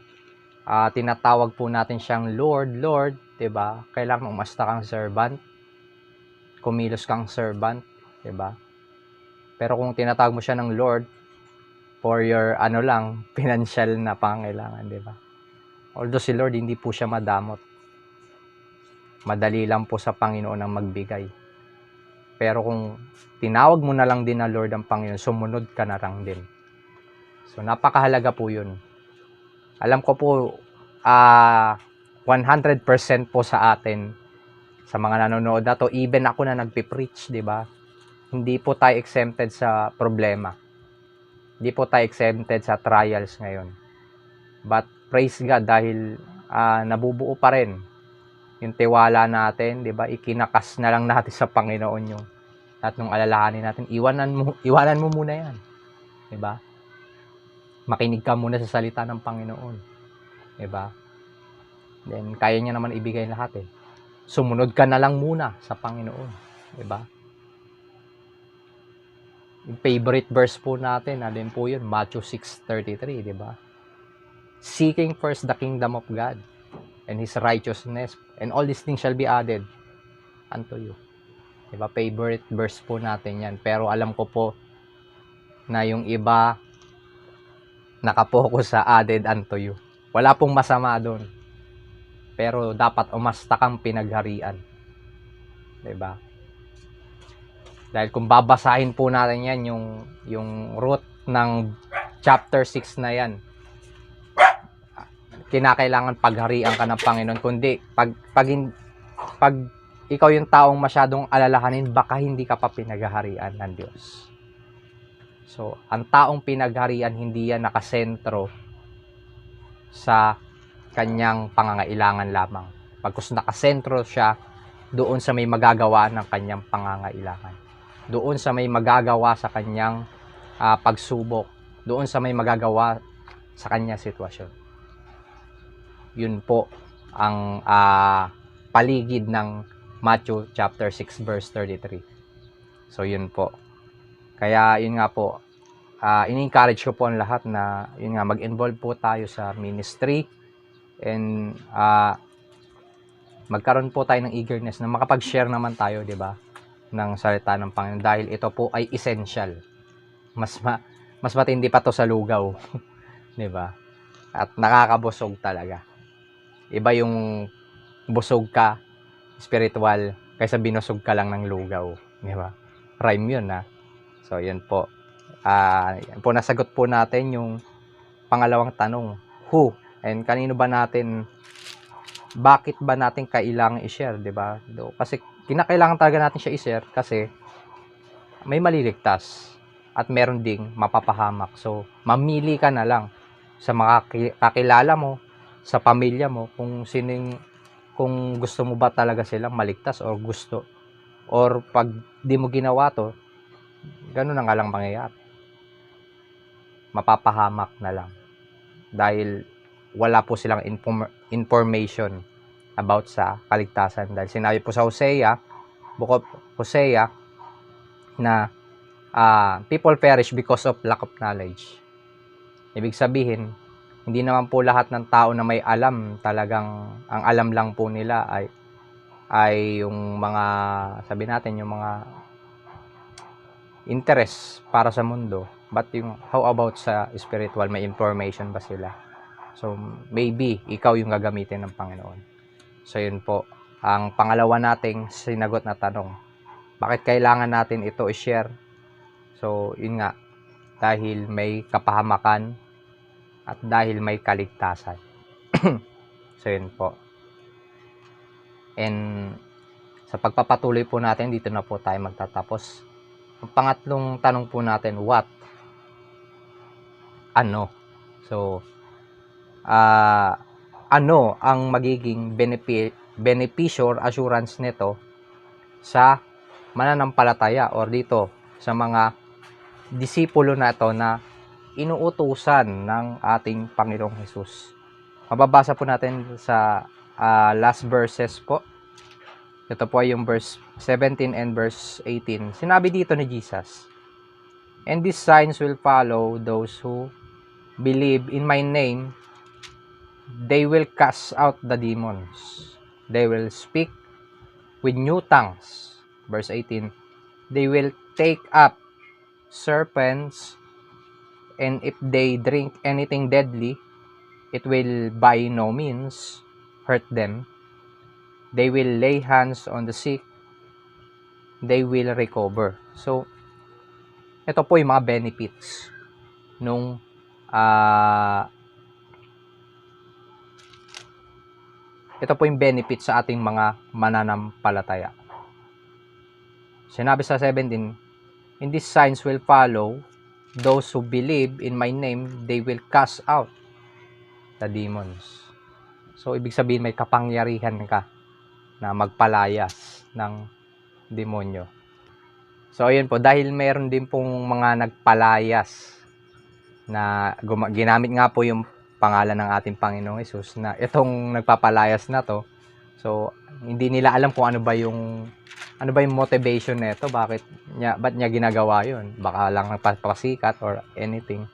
tinatawag po natin siyang Lord, Lord, 'di ba? Kailangan umasta kang servant. Kumilos kang servant, 'di ba? Pero kung tinatawag mo siya ng Lord for your financial na pangangailangan, 'di ba? Although si Lord hindi po siya madamot. Madali lang po sa Panginoon ang magbigay. Pero kung tinawag mo na lang din na Lord ang Panginoon, sumunod ka na lang din. So napakahalaga po 'yun. Alam ko po 100% po sa atin, sa mga nanonood na to, even ako na nagpipreach, di ba? Hindi po tayo exempted sa problema. Hindi po tayo exempted sa trials ngayon. But praise God, dahil nabubuo pa rin yung tiwala natin, di ba? Ikinakas na lang natin sa Panginoon yung at nung alalahanin natin, iwanan mo muna yan. Di ba? Makinig ka muna sa salita ng Panginoon. di ba? Then kaya niya naman ibigay lahat eh. Sumunod ka na lang muna sa Panginoon, di ba? Yung favorite verse po natin, alin po yun? Matthew 6:33, di ba? Seeking first the kingdom of God and His righteousness, and all these things shall be added unto you. Di ba? Favorite verse po natin yan. Pero alam ko po na yung iba nakapokus sa added unto you. Wala pong masama doon. Pero dapat umasta kang pinagharian. Diba? Dahil kung babasahin po natin yan, yung root ng chapter 6 na yan, kinakailangan pagharian ka ng Panginoon. Kundi, pag ikaw yung taong masyadong alalahanin, baka hindi ka pa pinagharian ng Diyos. So, ang taong pinagharian, hindi yan nakasentro sa kanyang pangangailangan lamang. Pagkus nakasentro siya doon sa may magagawa ng kanyang pangangailangan. Doon sa may magagawa sa kanyang pagsubok. Doon sa may magagawa sa kanyang sitwasyon. Yun po ang paligid ng Matthew chapter 6 verse 33. So, yun po. Kaya, yun nga po, in-encourage ko po ang lahat na, yun nga, mag-involve po tayo sa ministry and magkaroon po tayo ng eagerness na makapag-share naman tayo, di ba, ng salita ng Panginoon, dahil ito po ay essential. Mas matindi pa to sa lugaw, di ba? At nakakabusog talaga. Iba yung busog ka, spiritual, kaysa binusog ka lang ng lugaw, di ba? Rhyme yun, ha? So, yan po. Yan po, nasagot po natin yung pangalawang tanong, who? And kanino ba natin, bakit ba natin kailangan i-share, di ba? Kasi kinakailangan talaga natin siya i-share kasi may maliligtas at meron ding mapapahamak. So, mamili ka na lang sa mga kakilala mo, sa pamilya mo, kung gusto mo ba talaga silang maligtas or gusto. Or pag di mo ginawa to, ganun na nga lang mangyayari. Mapapahamak na lang. Dahil wala po silang information about sa kaligtasan. Dahil sinabi po sa Book of Hosea, na people perish because of lack of knowledge. Ibig sabihin, hindi naman po lahat ng tao na may alam, talagang ang alam lang po nila ay yung mga, sabi natin, yung mga interest para sa mundo, but yung how about sa spiritual, may information ba sila? So maybe ikaw yung gagamitin ng Panginoon. So yun po ang pangalawa nating sinagot na tanong. Bakit kailangan natin ito i-share? So yun nga, dahil may kapahamakan at dahil may kaligtasan. So yun po. And sa pagpapatuloy po natin, dito na po tayo magtatapos. Ang pangatlong tanong po natin, what? Ano? So, ano ang magiging beneficial assurance nito sa mananampalataya or dito sa mga disipulo na ito na inuutusan ng ating Panginoong Hesus. Mababasa po natin sa last verses po. Ito po ay yung verse 17 and verse 18. Sinabi dito ni Jesus, "And these signs will follow those who believe in my name. They will cast out the demons. They will speak with new tongues." Verse 18, "They will take up serpents, and if they drink anything deadly, it will by no means hurt them. They will lay hands on the sick, they will recover." So, ito po yung mga benefits nung ito po yung benefits sa ating mga mananampalataya. Sinabi sa 17, "And these signs will follow those who believe in my name, they will cast out the demons." So, ibig sabihin may kapangyarihan ka na magpalayas ng demonyo. So, ayun po, dahil meron din pong mga nagpalayas na ginamit nga po yung pangalan ng ating Panginoong Hesus na itong nagpapalayas na to. So, hindi nila alam kung ano ba yung motivation nito, ba't niya ginagawa yun? Baka lang nagpapasikat or anything.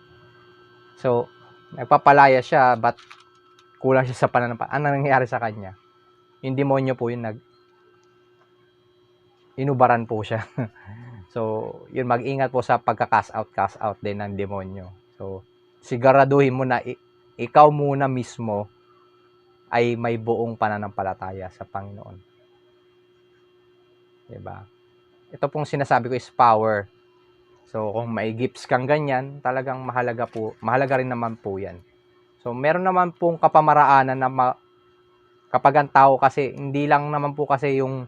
So, nagpapalaya siya, but kulang siya sa pananampalataya. Ano nangyayari sa kanya? Yung demonyo po yung inubaran po siya. So, yun, mag-ingat po sa pagka-cast out din ng demonyo. So, siguraduhin mo na ikaw muna mismo ay may buong pananampalataya sa Panginoon. Diba? Ito pong sinasabi ko is power. So, kung may gifts kang ganyan, talagang mahalaga rin naman po yan. So, meron naman pong kapamaraanan na kapag ang tao kasi, hindi lang naman po kasi yung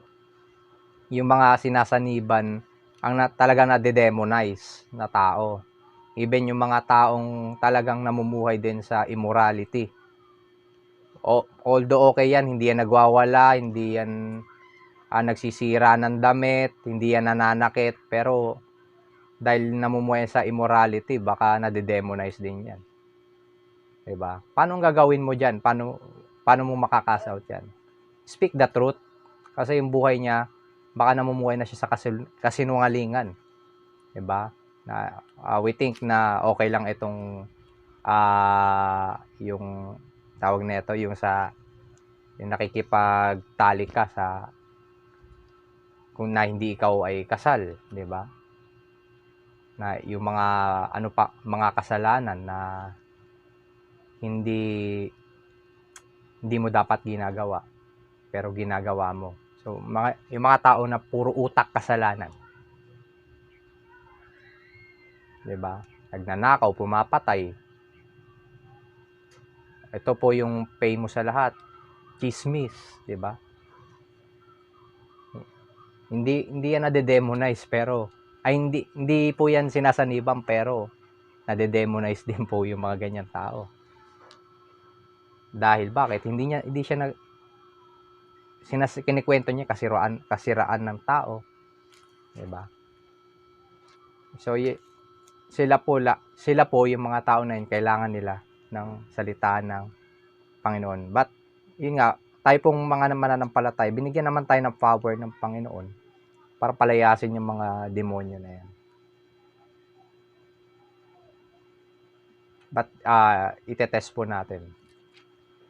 mga sinasaniban ang talagang nade-demonize na tao. Even yung mga taong talagang namumuhay din sa immorality. Although okay yan, hindi yan nagwawala, hindi yan nagsisira ng damit, hindi yan nananakit, pero dahil namumuhay sa immorality, baka nade-demonize din yan. Diba? Paano ang gagawin mo dyan? Paano mo makakasout yan? Speak the truth. Kasi yung buhay niya, baka namumuhay na siya sa kasinungalingan. Diba? Na, we think na okay lang itong yung tawag nito, yung nakikipagtalik ka sa kung na hindi ikaw ay kasal, 'di ba? Na yung mga mga kasalanan na hindi mo dapat ginagawa pero ginagawa mo. So yung mga tao na puro utak kasalanan, 'di ba? Nagnanakaw, pumapatay. Ito po yung famous sa lahat, chismis, 'di ba? Hindi yan nade-demonize, pero hindi po yan sinasaniban, pero nade-demonize din po yung mga ganyan tao. Dahil bakit? Hindi siya kinikwento niya kasiraan ng tao, 'di ba? So sila po yung mga tao na yun, kailangan nila ng salita ng Panginoon. But yun nga, tayo pong mga mananampalataya, binigyan naman tayo ng power ng Panginoon para palayasin yung mga demonyo na yan. But itetest po natin.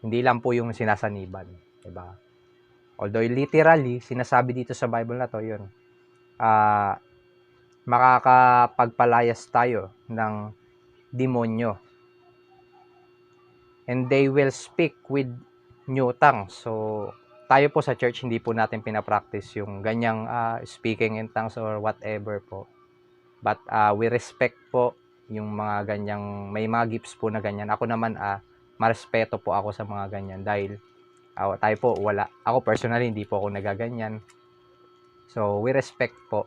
Hindi lang po yung sinasaniban, diba? Although literally, sinasabi dito sa Bible na to, yun. makakapagpalayas tayo ng demonyo. And they will speak with new tongues. So, tayo po sa church, hindi po natin pinapractice yung ganyang speaking in tongues or whatever po. But we respect po yung mga ganyang, may mga gifts po na ganyan. Ako naman, marespeto po ako sa mga ganyan dahil tayo po, wala. Ako personally, hindi po ako nagaganyan. So, we respect po.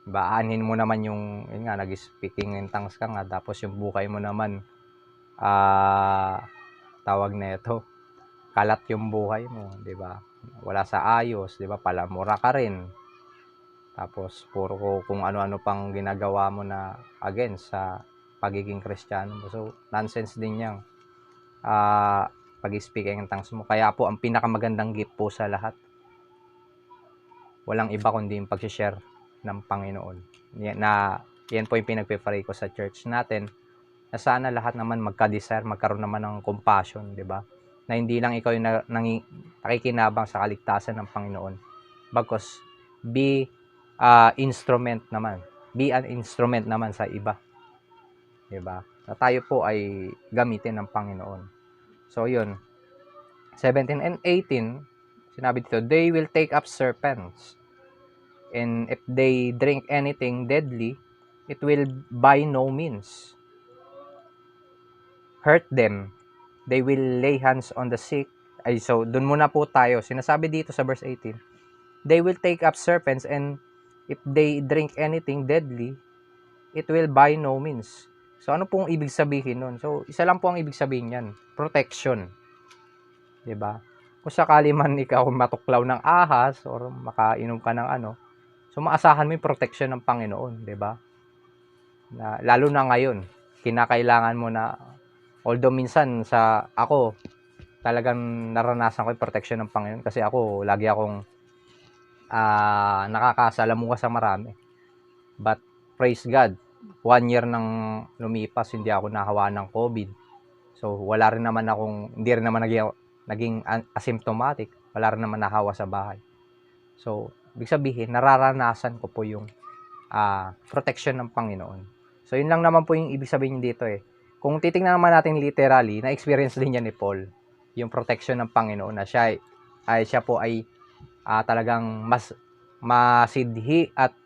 Diba, aanhin mo naman yung, yun nga, nag-speaking in tongues ka nga, tapos yung bukay mo naman, tawag na ito, kalat yung buhay mo, di ba? Wala sa ayos, di ba? Palamura ka rin. Tapos, puro kung ano-ano pang ginagawa mo na against sa pagiging Kristiyano mo. So, nonsense din yan. Pag-speaking in tongues mo. Kaya po, ang pinakamagandang gift po sa lahat, walang iba kundi yung pag-share ng Panginoon. Yan po yung pinagpe-pray ko sa church natin, na sana lahat naman magka-desire, magkaroon naman ng compassion, di ba? Na hindi lang ikaw yung nakikinabang sa kaligtasan ng Panginoon. Bagkus, be instrument naman. Be an instrument naman sa iba. Di ba? Na tayo po ay gamitin ng Panginoon. So, yun. 17 and 18, sinabi dito, they will take up serpents. And if they drink anything deadly, it will by no means hurt them. They will lay hands on the sick. So, dun muna po tayo. Sinasabi dito sa verse 18, they will take up serpents, and if they drink anything deadly, it will by no means. So, ano pong ibig sabihin nun? So, isa lang po ang ibig sabihin yan. Protection. Diba? Kung sakali man ikaw matuklaw ng ahas or makainom ka ng ano, so, maasahan mo yung protection ng Panginoon, di ba? Lalo na ngayon, kinakailangan mo na, although minsan ako, talagang naranasan ko yung protection ng Panginoon kasi ako, lagi akong nakakasalamuha sa marami. But, praise God, 1 year nang lumipas, hindi ako nahawa ng COVID. So, hindi rin naman naging asymptomatic, wala rin naman nahawa sa bahay. So, ibig sabihin, nararanasan ko po yung protection ng Panginoon. So, yun lang naman po yung ibig sabihin dito eh. Kung titingnan naman natin literally, na-experience din yan ni Paul, yung protection ng Panginoon na siya po ay talagang mas masidhi at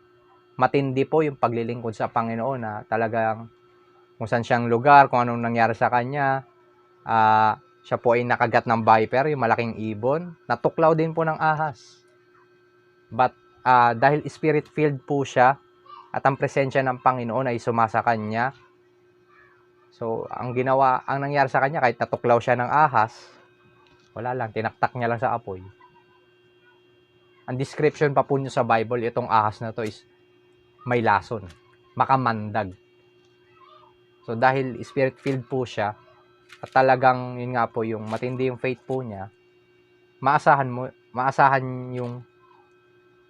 matindi po yung paglilingkod sa Panginoon na talagang kung saan siyang lugar, kung anong nangyari sa kanya, siya po ay nakagat ng viper, yung malaking ibon, natuklaw din po ng ahas. But dahil spirit-filled po siya at ang presensya ng Panginoon ay sumasa kanya, so ang nangyari sa kanya, kahit natuklaw siya ng ahas, wala lang, tinaktak niya lang sa apoy. Ang description pa po niyo sa Bible, itong ahas na to is may lason, makamandag. So dahil spirit-filled po siya, at talagang yun nga po yung matindi yung faith po niya, maasahan yung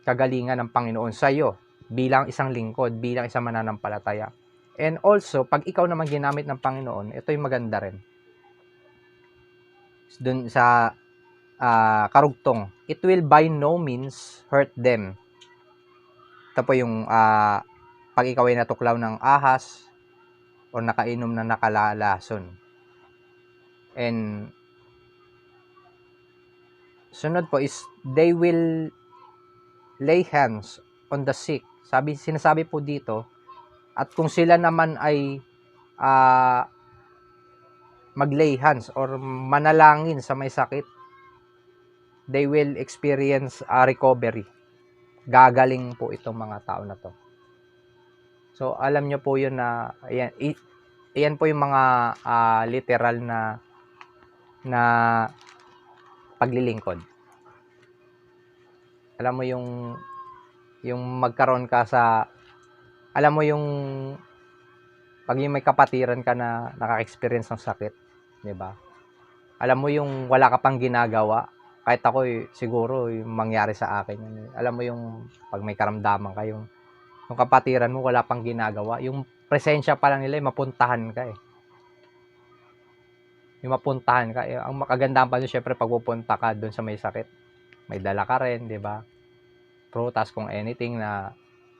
kagalingan ng Panginoon sa iyo bilang isang lingkod, bilang isang mananampalataya. And also, pag ikaw naman ginamit ng Panginoon, ito yung maganda rin. Dun sa karugtong, it will by no means hurt them. Ito po yung pag ikaw ay natuklaw ng ahas o nakainom na nakalalason. And sunod po is they will lay hands on the sick. Sinasabi po dito, at kung sila naman ay mag-lay hands or manalangin sa may sakit, they will experience a recovery. Gagaling po itong mga tao na to. So, alam nyo po yun na, ayan po yung mga literal na paglilingkod. Alam mo yung magkaroon ka alam mo yung pag yung may kapatiran ka na nakaka-experience ng sakit, di ba? Alam mo yung wala ka pang ginagawa, kahit ako siguro yung mangyari sa akin. Alam mo yung pag may karamdaman ka, yung kapatiran mo wala pang ginagawa, yung presensya pa lang nila, mapuntahan ka eh. Yung mapuntahan ka. Ang makagandahan pa doon, syempre, pag pupunta ka doon sa may sakit, may dala ka rin, di ba? Prutas, kung anything na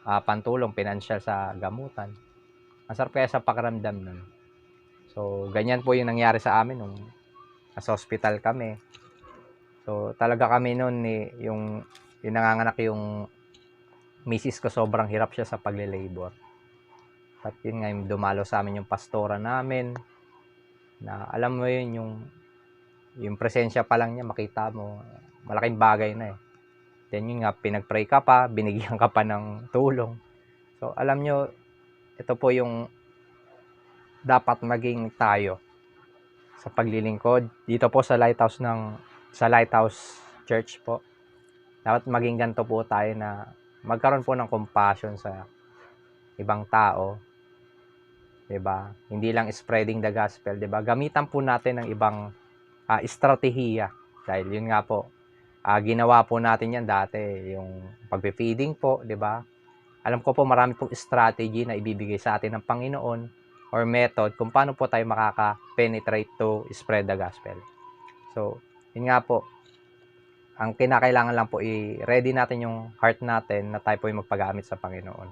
pantulong, pinansyal sa gamutan. Masarap kaya sa pakiramdam nun. So, ganyan po yung nangyari sa amin nung nasa hospital kami. So, talaga kami nun, yung nanganganak yung misis ko, sobrang hirap siya sa pagle-labor. At yun nga, yung dumalo sa amin yung pastora namin, na alam mo yun, yung presensya pa lang niya, makita mo, malaking bagay na eh. Then yun nga, pinag-pray ka pa, binigyan ka pa ng tulong. So, alam nyo, ito po yung dapat maging tayo sa paglilingkod. Dito po sa Lighthouse Church po. Dapat maging ganito po tayo na magkaroon po ng compassion sa ibang tao. 'Di ba? Hindi lang spreading the gospel, 'di ba? Gamitan po natin ng ibang estratehiya. Dahil yun nga po, ginawa po natin yan dati, yung pagpe-feeding po, 'di ba? Alam ko po marami pong strategy na ibibigay sa atin ng Panginoon or method kung paano po tayo makaka-penetrate to spread the gospel. So, yun nga po, ang kinakailangan lang po i-ready natin yung heart natin na tayo po yung magpagamit sa Panginoon.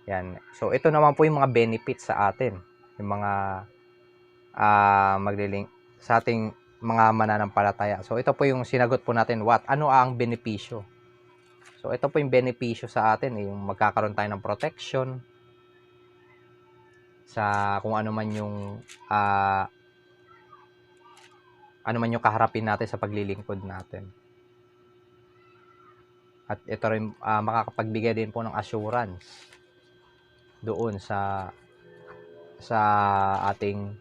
Yan. So, ito naman po yung mga benefits sa atin. Yung mga sa ating mga mananampalataya. So, ito po yung sinagot po natin, ano ang benepisyo? So, ito po yung benepisyo sa atin, yung magkakaroon tayo ng protection sa kung ano man yung kaharapin natin sa paglilingkod natin. At ito rin makakapagbigay din po ng assurance doon sa ating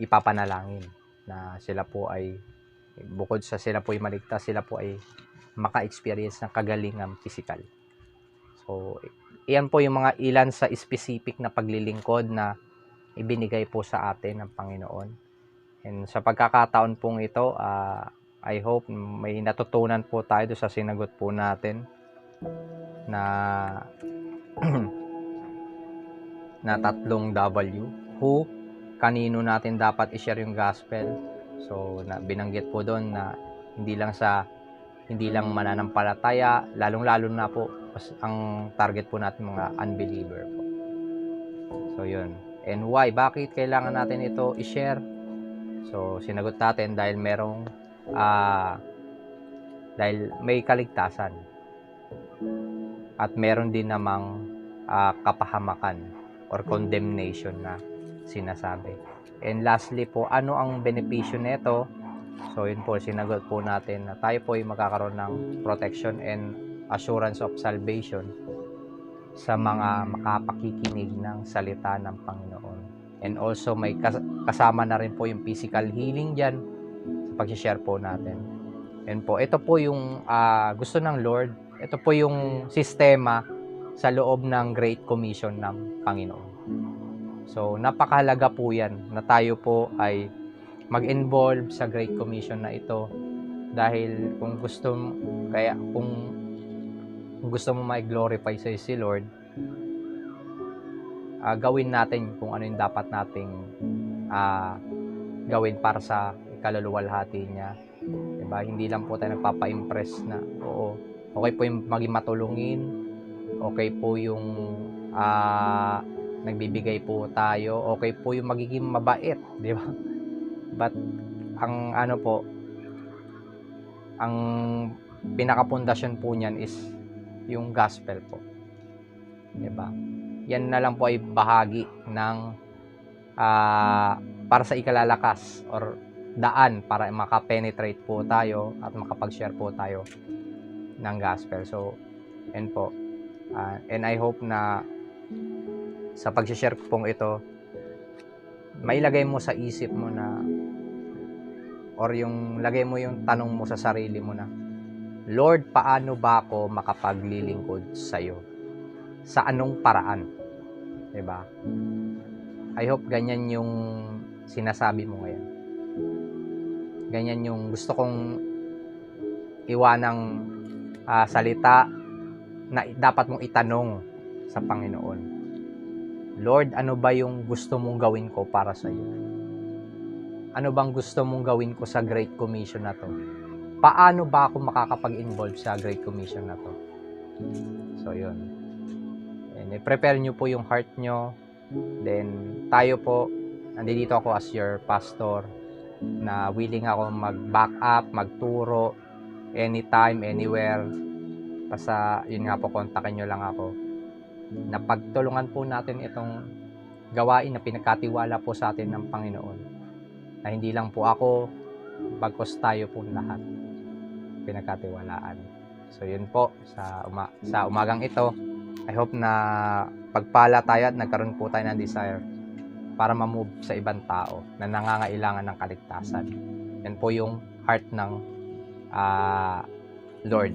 ipapanalangin na sila po ay bukod sa sila po ay maligtas, sila po ay maka-experience ng kagalingang physical. So, iyan po yung mga ilan sa specific na paglilingkod na ibinigay po sa atin ng Panginoon. And sa pagkakataon pong ito, I hope may natutunan po tayo sa sinagot po natin na na 3 W. Who, kanino natin dapat i-share yung gospel. So, binanggit po doon na hindi lang mananampalataya, lalong-lalo na po ang target po natin mga unbeliever po. So, yun. And why? Bakit kailangan natin ito i-share? So, sinagot natin dahil dahil may kaligtasan. At meron din namang kapahamakan or condemnation na sinasabi. And lastly po, ano ang benepisyo nito? So, yun po, sinagot po natin na tayo po ay magkakaroon ng protection and assurance of salvation sa mga makapakikinig ng salita ng Panginoon. And also, may kasama na rin po yung physical healing dyan sa pag-share po natin. And po, ito po yung gusto ng Lord. Ito po yung sistema sa loob ng Great Commission ng Panginoon. So, napakahalaga po yan na tayo po ay mag-involve sa Great Commission na ito dahil kung gusto mo ma-glorify sa si Lord, gawin natin kung ano yung dapat nating gawin para sa kaluluwalhati niya. Diba? Hindi lang po tayo nagpapa-impress na okay po yung maging matulungin, okay po yung nagbibigay po tayo, okay po yung magiging mabait, di ba? But ang pinakapundasyon po niyan is yung gospel po. Di ba? Yan na lang po ay bahagi ng para sa ikalalakas or daan para makapenetrate po tayo at makapag-share po tayo ng gospel. So, and po. And I hope na sa pag-share pong ito, mailagay mo sa isip mo na or lagay mo yung tanong mo sa sarili mo na, Lord, paano ba ako makapaglilingkod sa iyo? Sa anong paraan? Diba? I hope ganyan yung sinasabi mo ngayon. Ganyan yung gusto kong iwanang salita na dapat mong itanong sa Panginoon. Lord, ano ba yung gusto mong gawin ko para sa iyo? Ano bang gusto mong gawin ko sa Great Commission na to? Paano ba ako makakapag-involve sa Great Commission na to? So, yun. And i-prepare nyo po yung heart nyo. Then, tayo po, nandito ako as your pastor na willing ako mag-back up, magturo, anytime, anywhere. Basta, yun nga po, kontakin nyo lang ako. Na pagtulungan po natin itong gawain na pinagkatiwala po sa atin ng Panginoon. Na hindi lang po ako, bagkus tayo po lahat pinagkatiwalaan. So yun po sa umagang ito. I hope na pagpala tayo at nagkaroon po tayo ng desire para ma-move sa ibang tao na nangangailangan ng kaligtasan. Yan po yung heart ng Lord,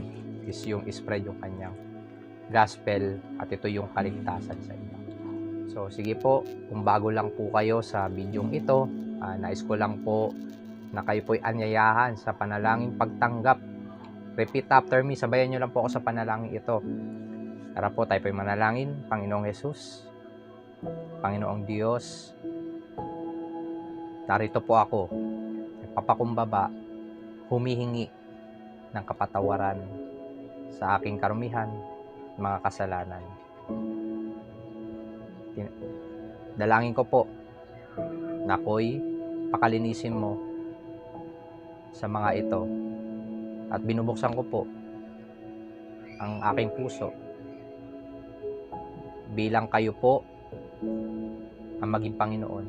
is yung spread yung kanyang gospel at ito yung kaligtasan sa inyo. So sige po, kung bago lang po kayo sa bidyong ito, nais ko lang po na kayo po'y anyayahan sa panalangin pagtanggap. Repeat after me, sabayan nyo lang po ako sa panalangin ito. Tara po, tayo po'y manalangin. Panginoong Jesus, Panginoong Diyos, narito po ako, nagpapakumbaba, humihingi ng kapatawaran sa aking karumihan, mga kasalanan. Dalangin ko po na ako'y pakalinisin mo sa mga ito at binubuksan ko po ang aking puso bilang kayo po ang maging Panginoon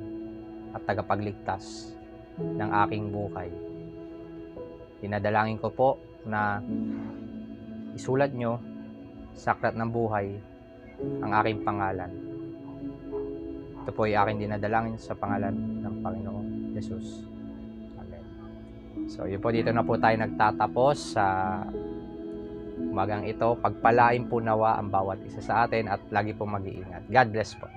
at tagapagligtas ng aking buhay. Dinadalangin ko po na isulat nyo sa aklat ng buhay ang aking pangalan. Ito po ay aking dinadalangin sa pangalan ng Panginoong Jesus. Amen. So, yun po, dito na po tayo nagtatapos sa umagang ito. Pagpalain po nawa ang bawat isa sa atin at lagi po mag-iingat. God bless po.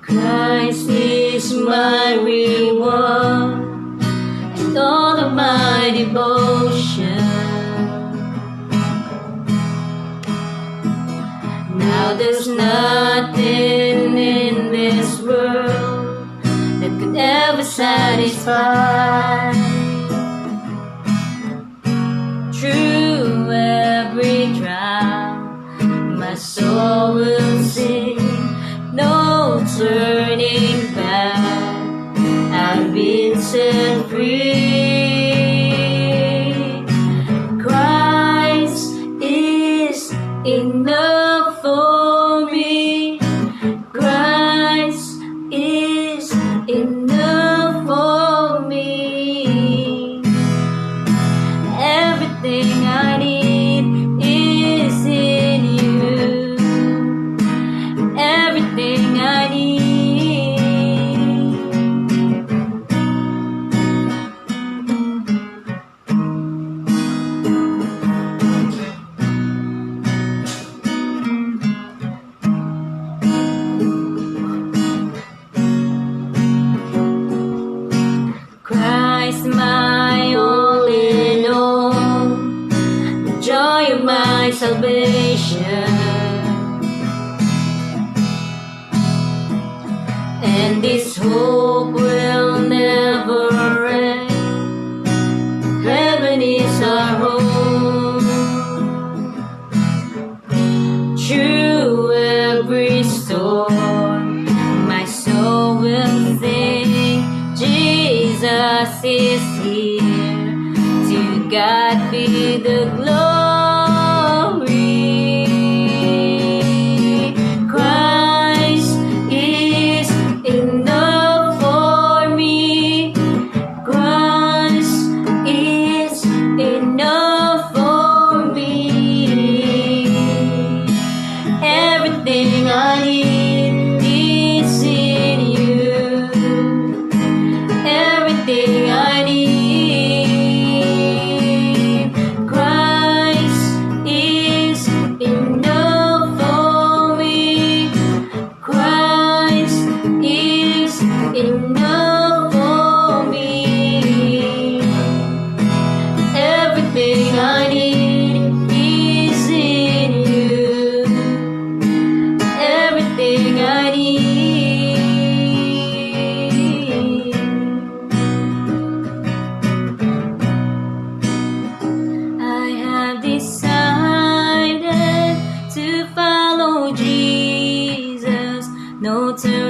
Christ is my reward and all of my devotion. Now there's nothing in this world that could ever satisfy. Through every trial, my soul will sing. No turning back, I've been set free. Christ is enough for me. Christ is enough for me. Everything I need is in you. Everything I need. Christ, my all in all, the joy of my salvation. And this hope will never end. Heaven is our home. Through every storm, my soul will sing. Jesus is here. To God be the glory. Christ is enough for me. Christ is enough for me. Everything I need is in you. Everything I need. Christ no turning